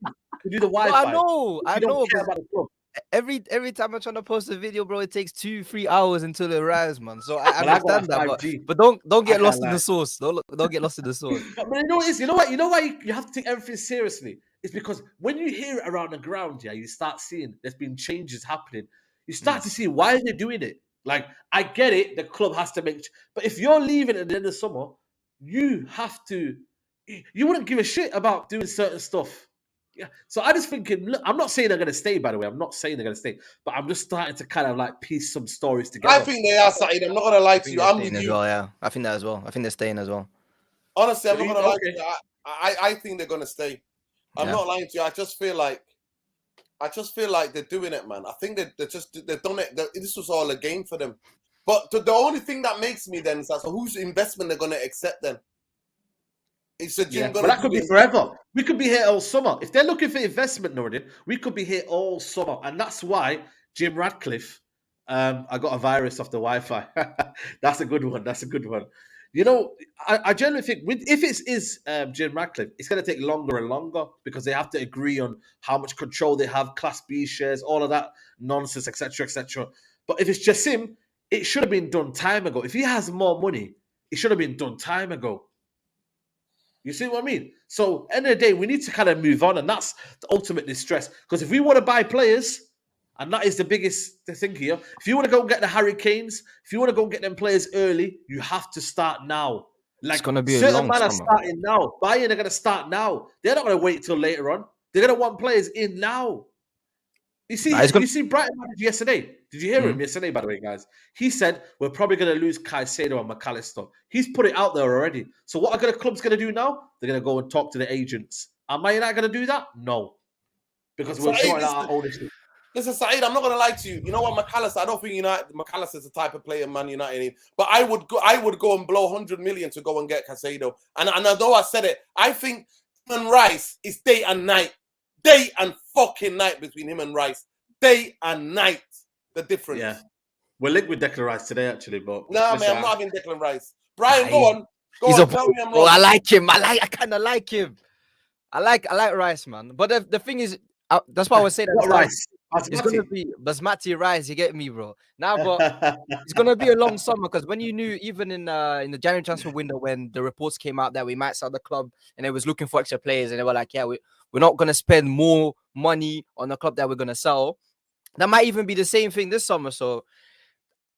to do the Wi-Fi. I know. About the club. Every time I'm trying to post a video, bro, it takes 2-3 hours until it arrives, man. So I understand that, but don't get lost in the sauce. Don't get lost in the sauce. But you know what it is? You know why you have to take everything seriously? It's because when you hear it around the ground, you start seeing there's been changes happening. You start to see why they're doing it. Like, I get it, the club has to make, but if you're leaving at the end of summer, you wouldn't give a shit about doing certain stuff. Yeah. So I just thinking, look, I'm not saying they're going to stay, by the way. I'm not saying they're going to stay, but I'm just starting to kind of like piece some stories together. I think they are, Saeed. I'm not going to lie to you. I'm with you. Well, yeah. I think that as well. I think they're staying as well. Honestly, I'm not going to lie to you. I think they're going to stay. I'm not lying to you. I just feel like they're doing it, man. I think they've done it. This was all a game for them. But the only thing that makes me then is that, so whose investment they're going to accept then? It's a gym but that could be forever. We could be here all summer. If they're looking for investment, Nordin, we could be here all summer. And that's why Jim Radcliffe, I got a virus off the Wi-Fi. That's a good one. I generally think if it is Jim Radcliffe, it's going to take longer and longer because they have to agree on how much control they have, Class B shares, all of that nonsense, etc., etc. But if it's Jassim, it should have been done time ago. If he has more money, it should have been done time ago. You see what I mean? So, end of the day, we need to kind of move on, and that's the ultimate distress. Because if we want to buy players, and that is the biggest thing here, if you want to go and get the Harry Kanes, if you want to go and get them players early, you have to start now. Like, it's going to be a certain long men are summer. starting now. Bayern are going to start now. They're not going to wait till later on. They're going to want players in now. You see, you see Brighton yesterday. Did you hear him yesterday, by the way, guys? He said, we're probably going to lose Caicedo and McAllister. He's put it out there already. So what are the clubs going to do now? They're going to go and talk to the agents. Am I not going to do that? No. Because we're showing our ownership. Listen, Saeed, I'm not going to lie to you. You know what, McAllister, I don't think McAllister's the type of player Man United need. But I would go and blow 100 million to go and get Caicedo. And I know I said it. I think him and Rice is day and night. Day and fucking night between him and Rice. Day and night. The difference. Yeah. We're linked with Declan Rice today, actually. But man, I'm not having Declan Rice. Brian, go on. Tell me I'm wrong. I like him. I kind of like him. I like Rice, man. But the thing is, that's why I was saying that. Rice? It's gonna Basmati. be Basmati rice. You get me, bro? Now, but it's gonna be a long summer because when you knew, even in the January transfer window, when the reports came out that we might sell the club and they was looking for extra players, and they were like, yeah, we're not gonna spend more money on the club that we're gonna sell. That might even be the same thing this summer. So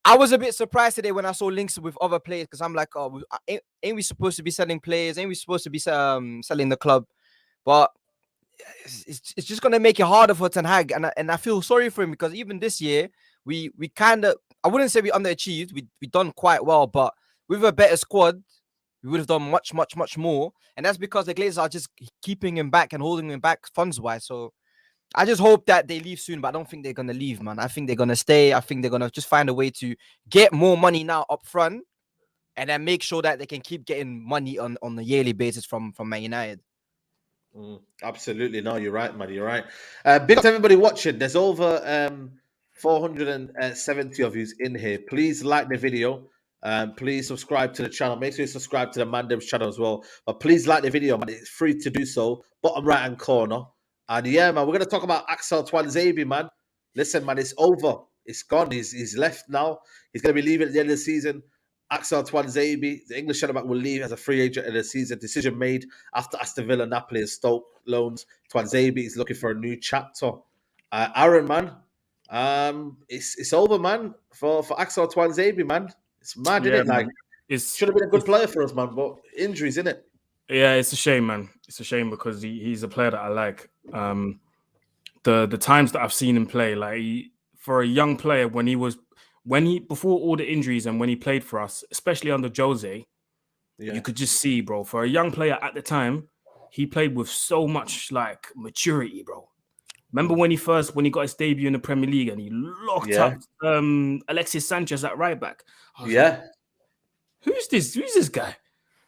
I was a bit surprised today when I saw links with other players because I'm like, oh, ain't we supposed to be selling players? Ain't we supposed to be selling the club? But it's just gonna make it harder for Ten Hag, and I feel sorry for him because even this year we kind of, I wouldn't say we underachieved. We done quite well, but with a better squad, we would have done much more. And that's because the Glazers are just keeping him back and holding him back funds wise. So I just hope that they leave soon, but I don't think they're gonna leave, man. I think they're gonna stay. I think they're gonna just find a way to get more money now up front, and then make sure that they can keep getting money on a yearly basis from Man United. Absolutely. No, you're right, man. You're right. Big up to everybody watching. There's over 470 of you in here. Please like the video. Please subscribe to the channel. Make sure you subscribe to the Mandem's channel as well. But please like the video, man. It's free to do so. Bottom right hand corner. And yeah, man, we're gonna talk about Axel Tuanzebe, man. Listen, man, it's over. It's gone. He's left now. He's gonna be leaving at the end of the season. Axel Tuanzebe, the English centre back, will leave as a free agent at the season. Decision made after Aston Villa, Napoli, and Stoke loans. Tuanzebe is looking for a new chapter. Aaron, man, it's over, man, for Axel Tuanzebe, man. It's mad, isn't it? Like, should have been a good player for us, man, but injuries, innit? Yeah, it's a shame, man. It's a shame because he's a player that I like. The times that I've seen him play, like for a young player, before all the injuries and when he played for us, especially under Jose, you could just see, bro. For a young player at the time, he played with so much like maturity, bro. Remember when he got his debut in the Premier League and he locked up Alexis Sanchez at right back? Like, who's this guy?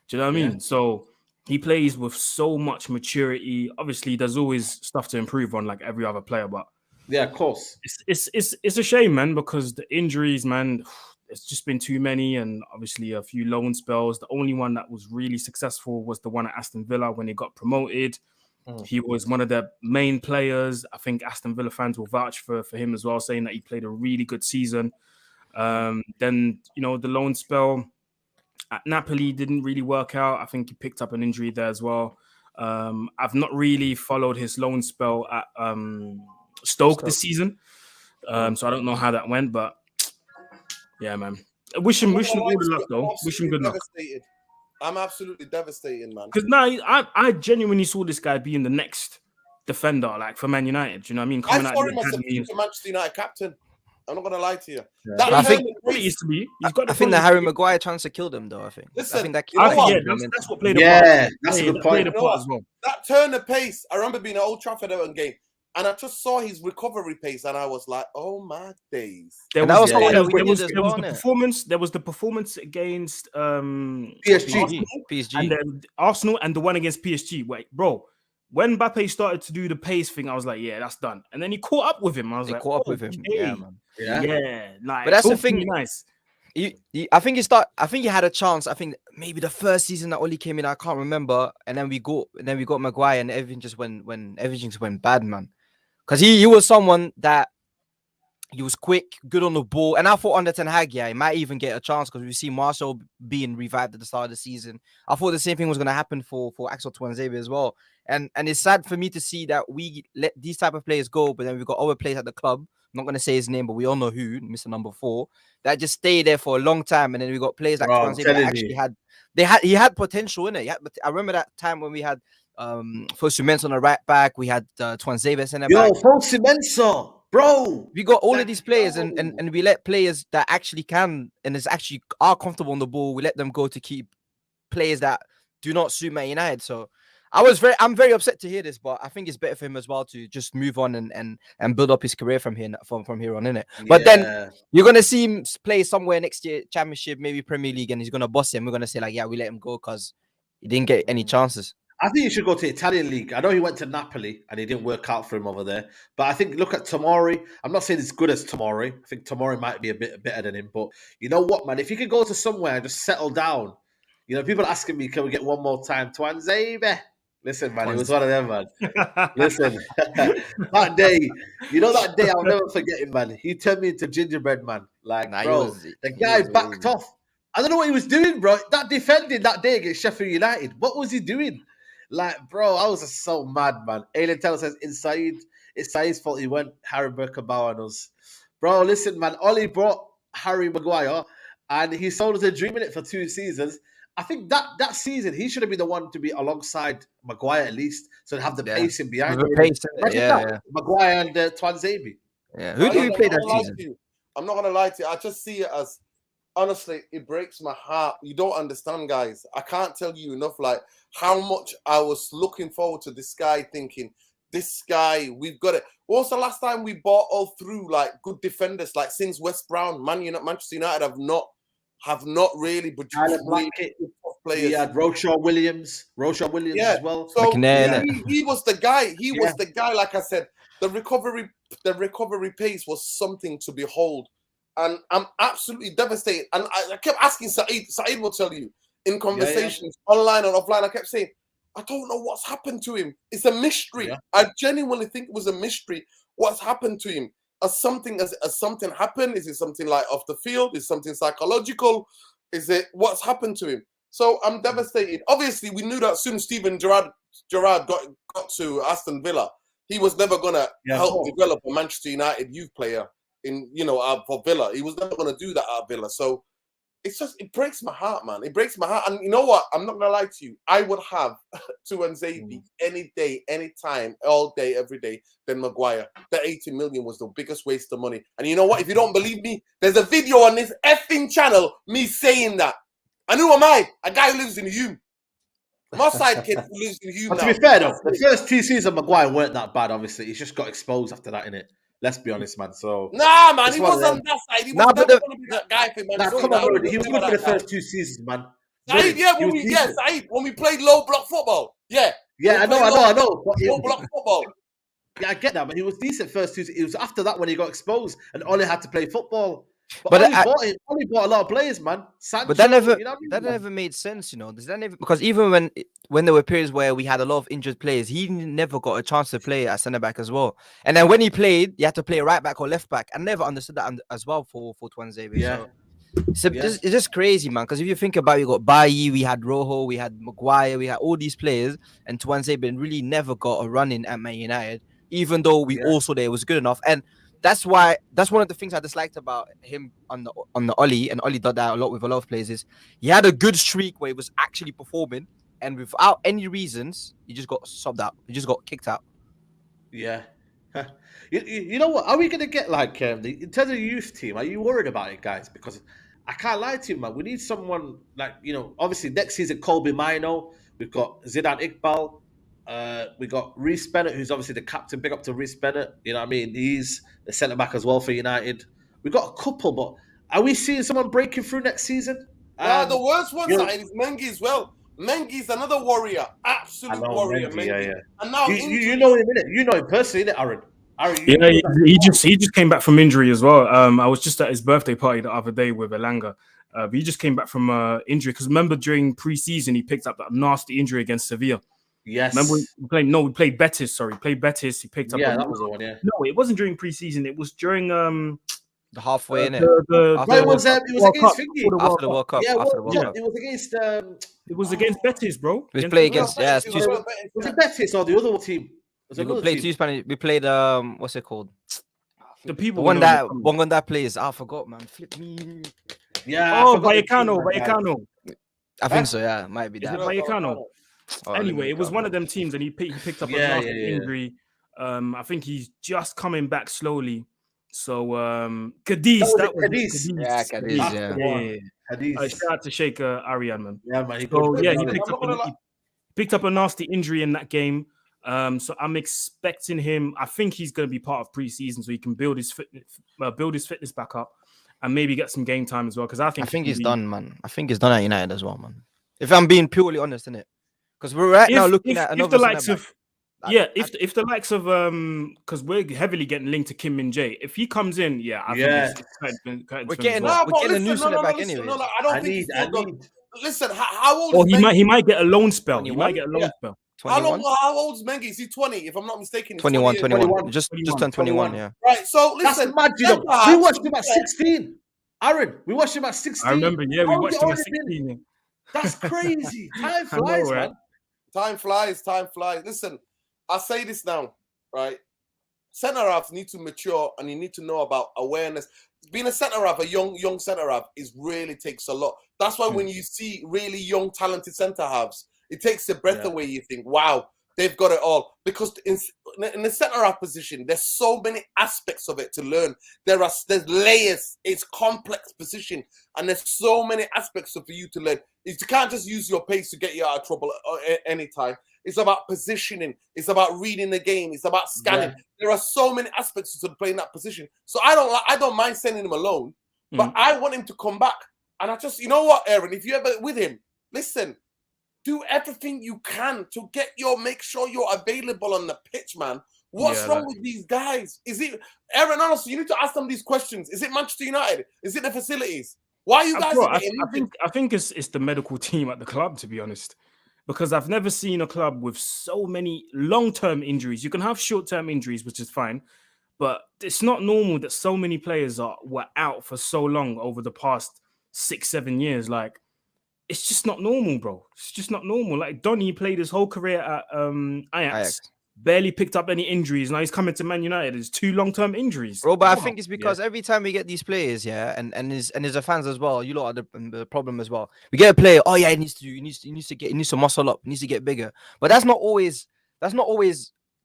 Do you know what I mean? So he plays with so much maturity. Obviously, there's always stuff to improve on, like every other player. But yeah, of course, it's a shame, man, because the injuries, man, it's just been too many, and obviously a few loan spells. The only one that was really successful was the one at Aston Villa when he got promoted. He was one of the main players. I think Aston Villa fans will vouch for him as well, saying that he played a really good season. Then, the loan spell at Napoli didn't really work out. I think he picked up an injury there as well. I've not really followed his loan spell at Stoke this season. So I don't know how that went, but yeah, man. Wish him all the luck, though. Wish him good luck. I'm absolutely devastated, man. Because now I genuinely saw this guy being the next defender, like for Man United. Do you know what I mean? I saw him as a future Manchester United captain. I'm not gonna lie to you. Yeah. I think it used to be. I think the Harry Maguire transfer killed him, though. I think. Listen, I think that. That's what played a part. Yeah, that's a good point. As well. That turn of pace. I remember being at Old Trafford Everton game, and I just saw his recovery pace, and I was like, "Oh my days!" There was the performance against PSG, and then Arsenal, and the one against PSG. Wait, bro. When Mbappe started to do the pace thing, I was like, "Yeah, that's done." And then he caught up with him. I was like, "Caught up with him." Yeah, man. Yeah. Like, but that's the thing. Nice. I think he had a chance. I think maybe the first season that Oli came in, I can't remember. And then we got Maguire, and everything just went bad, man. Because he was someone that he was quick, good on the ball. And I thought under Ten Hag, he might even get a chance because we see Marcel being revived at the start of the season. I thought the same thing was going to happen for Axel Tuanzebe as well. And it's sad for me to see that we let these type of players go, but then we've got other players at the club. I'm not going to say his name, but we all know who, Mr. Number 4, that just stay there for a long time. And then we got players like Tuanzebe that actually he had potential in it. I remember that time when we had Fosu Mensah on the right back, we had Tuanzebe center back. Fosu Mensah, bro. We got all of these players, and we let players that actually can and are comfortable on the ball. We let them go to keep players that do not suit Man United. So I'm very upset to hear this, but I think it's better for him as well to just move on and build up his career from here on, innit? But then you're gonna see him play somewhere next year, Championship, maybe Premier League, and he's gonna boss him. We're gonna say like, yeah, we let him go because he didn't get any chances. I think he should go to Italian league. I know he went to Napoli and it didn't work out for him over there. But I think look at Tomori. I'm not saying as good as Tomori. I think Tomori might be a bit better than him. But you know what, man? If you could go to somewhere and just settle down, people are asking me, can we get one more time? Tuanzebe, Listen, man, it was one of them, man. Listen, that day, that day I'll never forget it, man. He turned me into gingerbread, man. Like, Nah, bro, the guy backed off. I don't know what he was doing, bro. That defending that day against Sheffield United, what was he doing? Like, bro, I was just so mad, man. Alien Taylor says, it's Saeed's fault he went Harry Berkebauer on us. Bro, listen, man, Ollie brought Harry Maguire and he sold us a dream in it for 2 seasons. I think that season he should have been the one to be alongside Maguire at least, so to have the pacing behind him. Maguire and Twanzebe. Yeah, who do we play that season? I'm not gonna lie to you. I just see it as, honestly, it breaks my heart. You don't understand, guys. I can't tell you enough, like how much I was looking forward to this guy, thinking this guy, we've got it. What's the last time we bought all through like good defenders, like since West Brown, Manchester United have not really produced really players. He had Roshaw Williams as well. So he was the guy. He was the guy. Like I said, the recovery pace was something to behold, and I'm absolutely devastated. And I kept asking Saeed. Saeed will tell you in conversations online and offline. I kept saying, I don't know what's happened to him. It's a mystery. Yeah. I genuinely think it was a mystery. What's happened to him? Has something happened? Is it something like off the field? Is something psychological? Is it what's happened to him? So I'm devastated. Obviously, we knew that soon Steven Gerrard got to Aston Villa. He was never gonna help develop a Manchester United youth player for Villa. He was never gonna do that at Villa. So it breaks my heart, man. It breaks my heart. And you know what? I'm not gonna lie to you. I would have Twanzebe any day, any time, all day, every day than Maguire. The 80 million was the biggest waste of money. And you know what? If you don't believe me, there's a video on this effing channel me saying that. And who am I? A guy who lives in Hume. My sidekick who lives in Hume. But to be fair though, the first 2 seasons of Maguire weren't that bad. Obviously, he just got exposed after that, innit? Let's be honest, man. So nah, man, he was on that side. He was never going to be that guy for Man. Come on, he was good for the first 2 seasons, man. Saeed, Saeed, when we played low block football, I know. Low block football. Yeah, I get that, but he was decent first 2 seasons. It was after that when he got exposed and Ollie had to play football. But Ollie bought a lot of players, man. Sancho, but that never made sense, Does that never, because even when there were periods where we had a lot of injured players, he never got a chance to play at centre back as well. And then when he played, you had to play right back or left back. I never understood that as well for Twanzebe. Yeah. So it's just crazy, man. Because if you think about it, we got Bailly, we had Rojo, we had Maguire, we had all these players, and Twanzebe really never got a run in at Man United, even though we also there was good enough. And that's one of the things I disliked about him on the Ollie, and Ollie did that a lot with a lot of players, is he had a good streak where he was actually performing, and without any reasons, he just got subbed out. He just got kicked out. Yeah. You know what? Are we going to get in terms of the youth team, are you worried about it, guys? Because I can't lie to you, man. We need someone obviously next season, Colby Mino. We've got Zidane Iqbal. We got Reece Bennett, who's obviously the captain. Big up to Reece Bennett. You know what I mean? He's the centre back as well for United. We've got a couple, but are we seeing someone breaking through next season? The worst one is Mengi as well. Mengi's another warrior, absolute warrior. Mengi. Yeah. And now you know him, innit? You know him personally, innit, Aaron? He just came back from injury as well. I was just at his birthday party the other day with Elanga. But he just came back from injury because remember during pre-season he picked up that nasty injury against Sevilla. Yes. Remember we played Betis. Sorry, played Betis. He picked up. Yeah, that was the one. Yeah. No, it wasn't during pre-season. It was during the halfway in it. It was against Fingy after the World Cup. Yeah, it was against. It was against Betis, bro. We played against was it Betis or the other team? We played two Spanish. We played what's it called? The people one that plays. I forgot, man. Flip me. Yeah. Vallecano. I think so. Yeah, might be that. Is it Vallecano? Anyway, it was one of them teams, and he picked up a injury. I think he's just coming back slowly. So Cadiz, Cadiz. Yeah, Cadiz. Yeah. Cadiz. Shout out to Sheikh Arian, man. Yeah, man. He picked up a nasty injury in that game. So I'm expecting him. I think he's going to be part of pre-season, so he can build his fitness back up, and maybe get some game time as well. Because I think he's done, man. I think he's done at United as well, man. If I'm being purely honest, innit? Because we're now looking at another. If the likes of because we're heavily getting linked to Kim Min Jae. If he comes in, we're getting a new centre back anyway. I don't think. Listen, how old? Or he might get a loan spell. He might get a loan spell. 21? How old's Mengi? Is he 20? If I'm not mistaken, he's 21, 20. 21. Just 21, turned 21, 21. yeah. Right. So listen, That's mad, you know. We watched him at 16. Aaron, we watched him at 16. I remember, yeah, we How watched has it him at already been? 16. That's crazy. Time I know, flies, right? man. Time flies. Time flies. Listen, I'll say this now, right? Centre halves need to mature, and you need to know about awareness. Being a centre half, a young centre half, is really takes a lot. That's why when you see really young, talented centre halves, it takes the breath away. You think, wow, they've got it all. Because in the centre half position, there's so many aspects of it to learn. There's layers. It's complex position, and there's so many aspects for you to learn. You can't just use your pace to get you out of trouble anytime. It's about positioning. It's about reading the game. It's about scanning. Yeah. There are so many aspects to playing that position. So I don't mind sending him alone, but I want him to come back. And I just, you know what, Aaron, if you're ever with him, listen, do everything you can to make sure you're available on the pitch, man. What's wrong with these guys? Is it, Aaron, honestly, you need to ask them these questions. Is it Manchester United? Is it the facilities? Why are you guys I think it's the medical team at the club, to be honest. Because I've never seen a club with so many long-term injuries. You can have short-term injuries, which is fine, but it's not normal that so many players were out for so long over the past 6-7 years. Like, it's just not normal, bro. It's just not normal. Like, Donny played his whole career at Ajax. Barely picked up any injuries. Now he's coming to Man United. It's 2 long-term injuries. Bro, but I think it's because every time we get these players, and there's a fans as well. You lot are the problem as well. We get a player. Oh yeah, he needs to muscle up. He needs to get bigger. But that's not always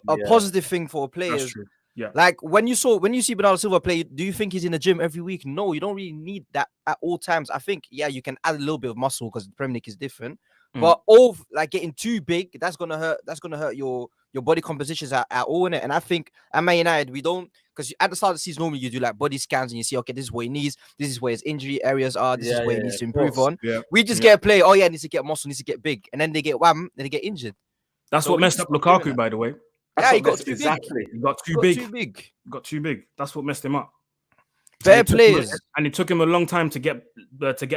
a positive thing for players. That's true. Yeah. Like when you see Bernardo Silva play, do you think he's in the gym every week? No, you don't really need that at all times. I think you can add a little bit of muscle because the Premier League is different. But like getting too big, that's gonna hurt your body compositions at all in it. And I think at Man United, we don't, because at the start of the season, normally you do like body scans and you see, okay, this is what he needs, this is where his injury areas are, this is where he needs to improve on. Yeah. We just get a player, oh yeah, needs to get muscle, needs to get big, and then they get wham, then they get injured. That's what messed up Lukaku, by the way. Yeah, he got too exactly. He got too big. Got too big. That's what messed him up. Fair players. And it took him a long time to get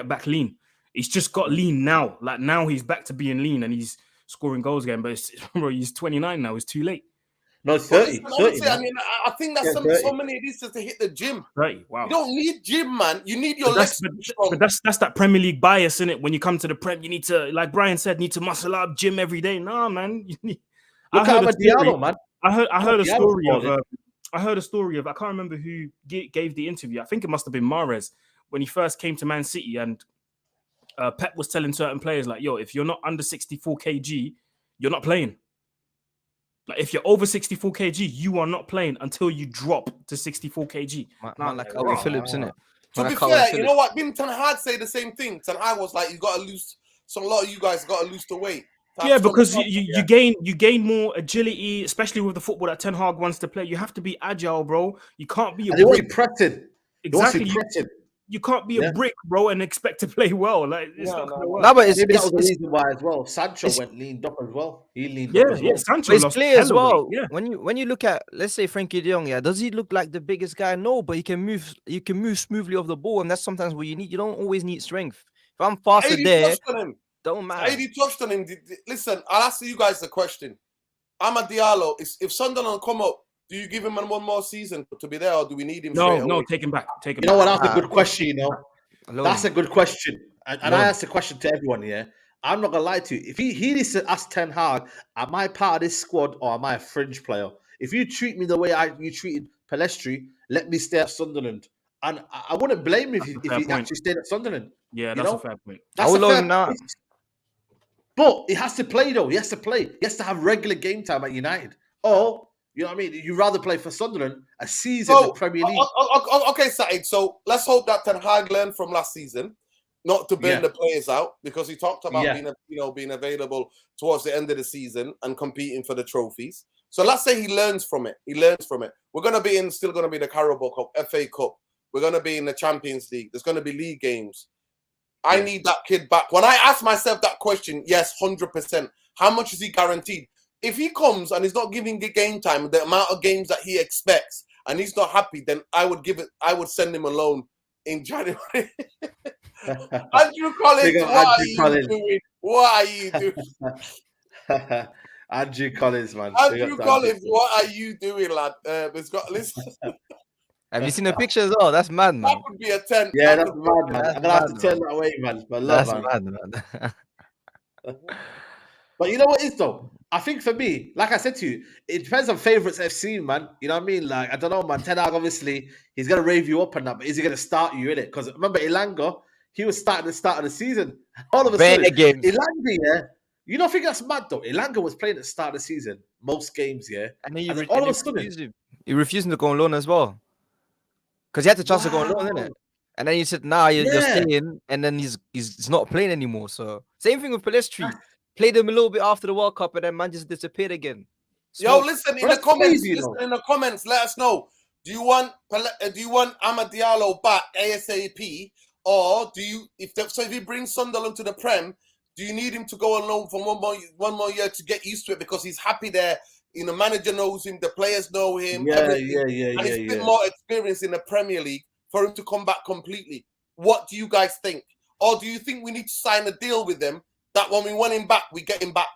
back lean. He's just got lean now. Like now he's back to being lean and he's scoring goals again. But bro, he's 29 now. It's too late. No, 30. Honestly, I mean, I think that's so many of these just to hit the gym. 30. Wow. You don't need gym, man. You need your legs. But that's that Premier League bias, isn't it? When you come to the Prem, you need to, like Brian said, need to muscle up, gym every day. Nah, man. Look at Diallo, man. I heard a story of I can't remember who gave the interview. I think it must have been Mahrez when he first came to Man City, and Pep was telling certain players like, "Yo, if you're not under 64 kg, you're not playing. Like if you're over 64 kg, you are not playing until you drop to 64 kg." Man, like Calvin Phillips, innit? To be fair, you know what? Didn't Ten Hag say the same thing? Ten Hag was like, "You got to lose." So a lot of you guys got to lose the weight. Yeah, because you gain more agility, especially with the football that Ten Hag wants to play. You have to be agile, bro. You can't be a brick. Exactly. You can't be a brick, bro, and expect to play well. Like it's not gonna work. No, but it's that was the reason why as well. Sancho went leaned up as well. He leaned up as well. Sancho his lost play as well. Yeah. When you look at, let's say, Frankie de Jong, does he look like the biggest guy? No, but he can move. You can move smoothly off the ball, and that's sometimes what you need. You don't always need strength. If I'm faster there, don't matter. AD touched on him. Listen, I'll ask you guys the question. Amad Diallo, if Sunderland come up, do you give him one more season to be there, or do we need him? No, take him back. You know what? That's a good question. You know, that's a good question. And I asked the question to everyone. Yeah, I'm not gonna lie to you. If he needs to ask Ten Hag, am I part of this squad or am I a fringe player? If you treat me the way you treated Pelestri, let me stay at Sunderland. And I wouldn't blame him if he actually stayed at Sunderland. Yeah, that's a fair point. I would love him now. But he has to play, though. He has to play. He has to have regular game time at United. Or, you know what I mean? You'd rather play for Sunderland a season in the Premier League. Okay, Saeed. So let's hope that Ten Hag learned from last season not to burn the players out, because he talked about being available towards the end of the season and competing for the trophies. So let's say he learns from it. We're going to be still going to be the Carabao Cup, FA Cup. We're going to be in the Champions League. There's going to be league games. I need that kid back. When I ask myself that question, yes, 100%. How much is he guaranteed? If he comes and he's not giving the game time, the amount of games that he expects, and he's not happy, then I would send him alone in January. Andrew Collins, what are you doing? Andrew Collins, man. Big Andrew up to Collins, what are you doing, lad? It's got listen. Have you seen the picture as well? That's mad, That man. would be a 10. Yeah, That that's would be mad, man. That's I'm gonna have to mad, turn man. that away, man. But love, That's man. mad, man. But you know what is though? I think for me, like I said to you, it depends on favourites FC, man. You know what I mean? Like I don't know, man. Ten Hag, obviously, he's gonna rave you up and that, but is he gonna start you in it? Because remember, Elanga, he was starting the start of the season. All of a Bare sudden, games. Elanga, yeah. You don't think that's mad though? Elanga was playing at the start of the season, most games, yeah. And then And then all of a sudden, he refused him to go on loan as well. Because he had the chance to go on loan, wow. innit? And then he said, nah, you're Yeah. staying. And then he's not playing anymore. So same thing with Palestri. Played him a little bit after the World Cup and then man just disappeared again. Yo, Smoke. listen in That's the comments. crazy, Listen though. in the comments. Let us know. Do you want Amad Diallo back ASAP, or do you if he brings Sunderland to the Prem, do you need him to go on loan for one more year to get used to it because he's happy there? You know, manager knows him, the players know him, everything, and he's a bit more experience in the Premier League for him to come back completely. What do you guys think? Or do you think we need to sign a deal with them that when we want him back, we get him back?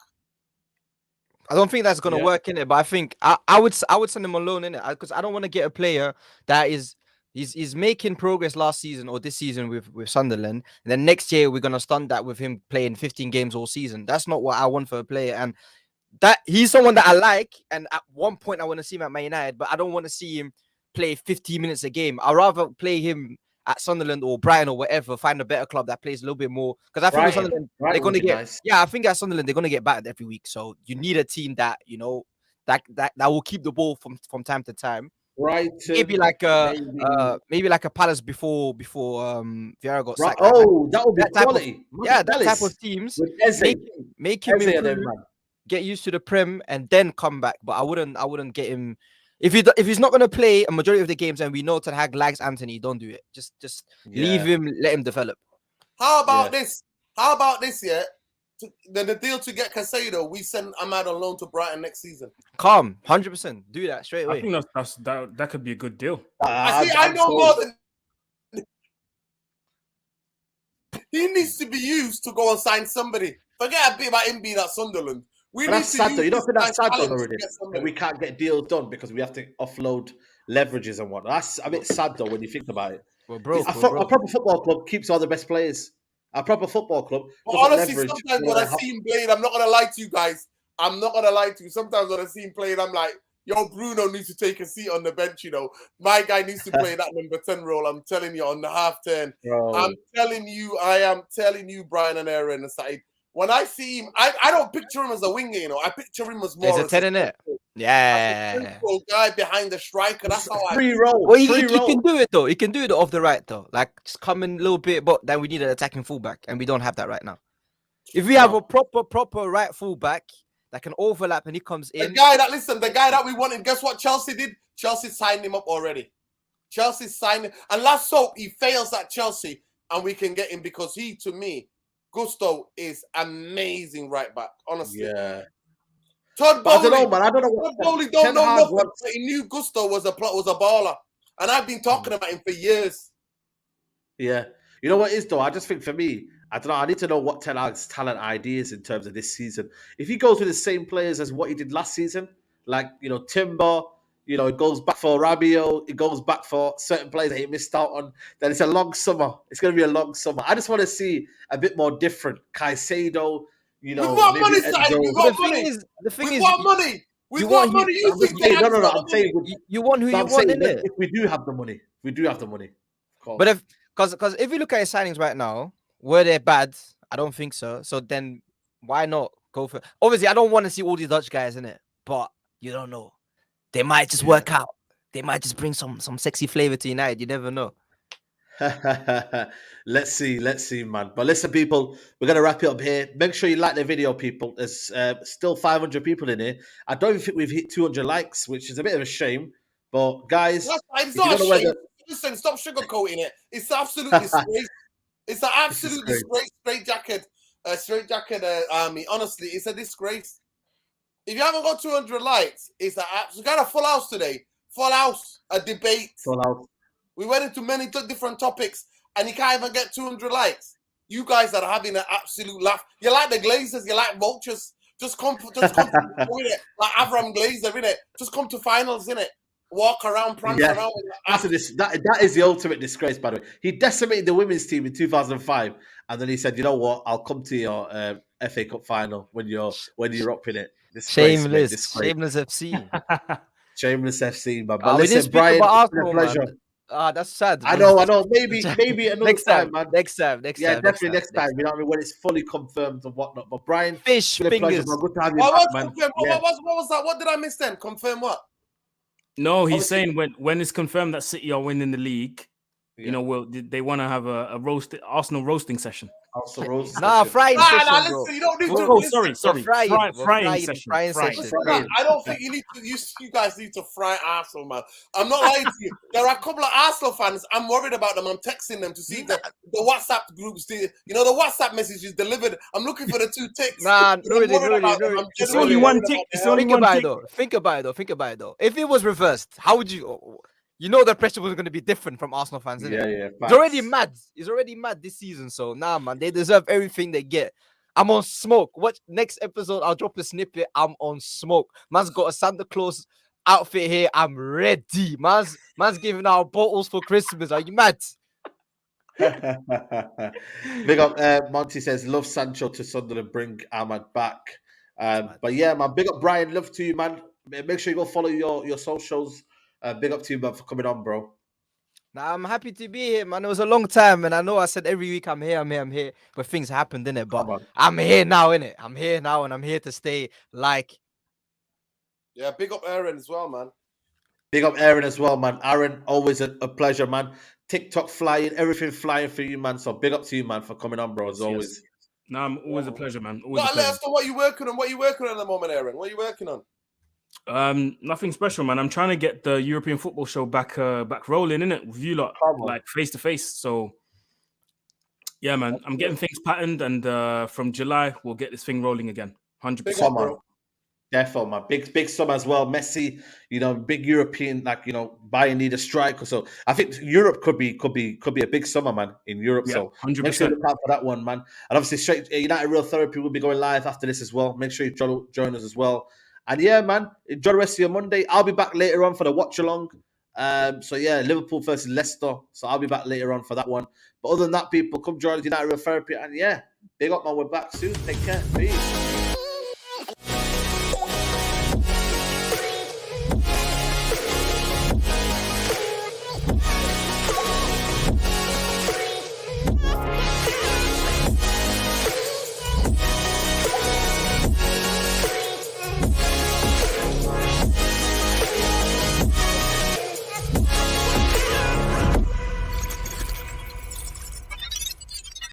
I don't think that's gonna work in it, but I think I would send him on loan in it because I don't want to get a player that he's making progress last season or this season with Sunderland, and then next year we're gonna stunt that with him playing 15 games all season. That's not what I want for a player, and that he's someone that I like, and at one point I want to see him at Man United, but I don't want to see him play 15 minutes a game. I'd rather play him at Sunderland or Brighton or whatever, find a better club that plays a little bit more. Because I think with Sunderland, they're going to get, nice. Yeah, I think at Sunderland, they're going to get battered every week. So you need a team that, you know, that will keep the ball from time to time. Right. Maybe like maybe like a Palace before Vieira got sacked. Oh, that would be quality. That type of teams. Make him improve, get used to the Prem, and then come back. But I wouldn't get him. If he's not going to play a majority of the games and we know Ten Hag likes Anthony, don't do it. Just leave him, let him develop. How about this? How about this, yeah? The deal to get Casado, we send Ahmad on loan to Brighton next season. Calm, 100%. Do that straight away. I think that could be a good deal. I know more than... He needs to be used to go and sign somebody. Forget a bit about him being at Sunderland. That's sad though. You don't think that's sad though already? We can't get deals done because we have to offload leverages and whatnot. That's a bit sad though when you think about it. Well, bro, a proper football club keeps all the best players. A proper football club. But honestly, sometimes when I see him playing, I'm not gonna lie to you guys. I'm not gonna lie to you. Sometimes when I see him playing, I'm like, yo, Bruno needs to take a seat on the bench, you know. My guy needs to play that number 10 role. I'm telling you, on the half turn. I am telling you, Brian and Aaron and Saeed. When I see him, I don't picture him as a winger, you know. I picture him as more. There's a 10 in it. Yeah. Guy behind the striker. That's how free roll. Well, he can do it though. He can do it off the right though. Like just come in a little bit, but then we need an attacking fullback, and we don't have that right now. If we have a proper right fullback that can overlap and he comes in. The guy that we wanted, guess what Chelsea did? Chelsea signed him up already. Chelsea signed him. And let's hope he fails at Chelsea and we can get him because he, to me, Gusto is amazing right back. Honestly. Yeah. Todd Bowley, I don't know, man. I don't know what Todd Bowley don't know nothing. But he knew Gusto was a baller. And I've been talking about him for years. Yeah. You know what it is, though? I just think for me, I don't know. I need to know what Ten Hag's talent ID is in terms of this season. If he goes with the same players as what he did last season, like, you know, Timber, you know, it goes back for Rabiot, it goes back for certain players that he missed out on, then it's a long summer. It's going to be a long summer. I just want to see a bit more different. Caicedo, you know. We've got money, Saeed. We've got money. We've got money. We've got money. No. I'm saying you want who you want, innit? If we do have the money. We do have the money. But because if you look at his signings right now, were they bad? I don't think so. So then why not go for... Obviously, I don't want to see all these Dutch guys in it, but you don't know. They might just work out. They might just bring some sexy flavor to United. You never know. Let's see, man. But listen, people, we're going to wrap it up here. Make sure you like the video, people. There's still 500 people in here. I don't think we've hit 200 likes, which is a bit of a shame. But guys... It's not a shame. Listen, stop sugarcoating it. It's absolute disgrace. It's an absolute disgrace. Straightjacket army. Honestly, it's a disgrace. If you haven't got 200 likes, it's we got a full house today. Full house, a debate. Full house. We went into many different topics, and you can't even get 200 likes. You guys are having an absolute laugh. You like the Glazers, you like vultures. Just come to innit? Like Avram Glazer, innit? Just come to finals, innit? Walk around, prance Yeah. around. That is the ultimate disgrace, by the way. He decimated the women's team in 2005, and then he said, "You know what? I'll come to your FA Cup final when you're up in it." Disgrace, mate. Disgrace. Shameless FC. Shameless FC, man. But We didn't listen, speak Brian, about it's been a Arsenal, pleasure. man. That's sad. I know. Maybe another next time, man. Next time. Yeah, definitely next time. You know what I mean? When it's fully confirmed and whatnot. But Brian, Fish it's been a pleasure, fingers. man. Good to have you What back, man. was that? What did I miss then? Confirm what? No, he's Obviously- saying when it's confirmed that City are winning the league, you know, they want to have a Arsenal roasting session. Also, Rose. Frying session, bro. Listen, you don't need to. Oh, listen. sorry. Frying session. Frying Frying. session. Listen, I don't think you need to. You guys need to fry Arsenal, man. I'm not lying to you. There are a couple of Arsenal fans. I'm worried about them. I'm texting them to see the WhatsApp groups. The WhatsApp messages delivered. I'm looking for the 2 ticks. Nah, really. It's only one tick. It's only Think one about tick. it though. Think about it though. If it was reversed, how would you? You know the pressure was going to be different from Arsenal fans, isn't it? Yeah. It's already mad. It's already mad this season. So man, they deserve everything they get. I'm on smoke. What next episode? I'll drop a snippet. I'm on smoke. Man's got a Santa Claus outfit here. I'm ready. Man's giving out bottles for Christmas. Are you mad? Big up. Monty says, "Love Sancho to Sunderland. Bring Ahmad back." But yeah, man. Big up, Brian. Love to you, man. Make sure you go follow your socials. Big up to you, man, for coming on, bro. Nah, I'm happy to be here, man. It was a long time, and I know I said every week I'm here, but things happened, innit? But Come on. I'm here now, innit? I'm here now, and I'm here to stay. Like, Yeah, big up Aaron as well, man. Big up Aaron as well, man. Aaron, always a pleasure, man. TikTok flying, everything flying for you, man. So big up to you, man, for coming on, bro, as always. No, I'm always a pleasure, man. Always a Let pleasure. us know what you're working on. What you working on at the moment, Aaron? What are you working on? Nothing special, man. I'm trying to get the European football show back rolling, innit? With you lot, Come on. like face to face. So yeah, man. I'm getting things patterned, and from July we'll get this thing rolling again. 100%. Big Come up, on. bro. Defo, man. Big sum as well. Messi, big European, Bayern need a striker. So I think Europe could be a big summer, man, in Europe. Yeah, So make sure 100%. you look out for that one, man. And obviously, straight United Real Therapy will be going live after this as well. Make sure you join us as well. And yeah, man, enjoy the rest of your Monday. I'll be back later on for the watch along. So yeah, Liverpool versus Leicester. So I'll be back later on for that one. But other than that, people, come join us, United Real Therapy. And yeah, big up, man. We're back soon. Take care. Peace.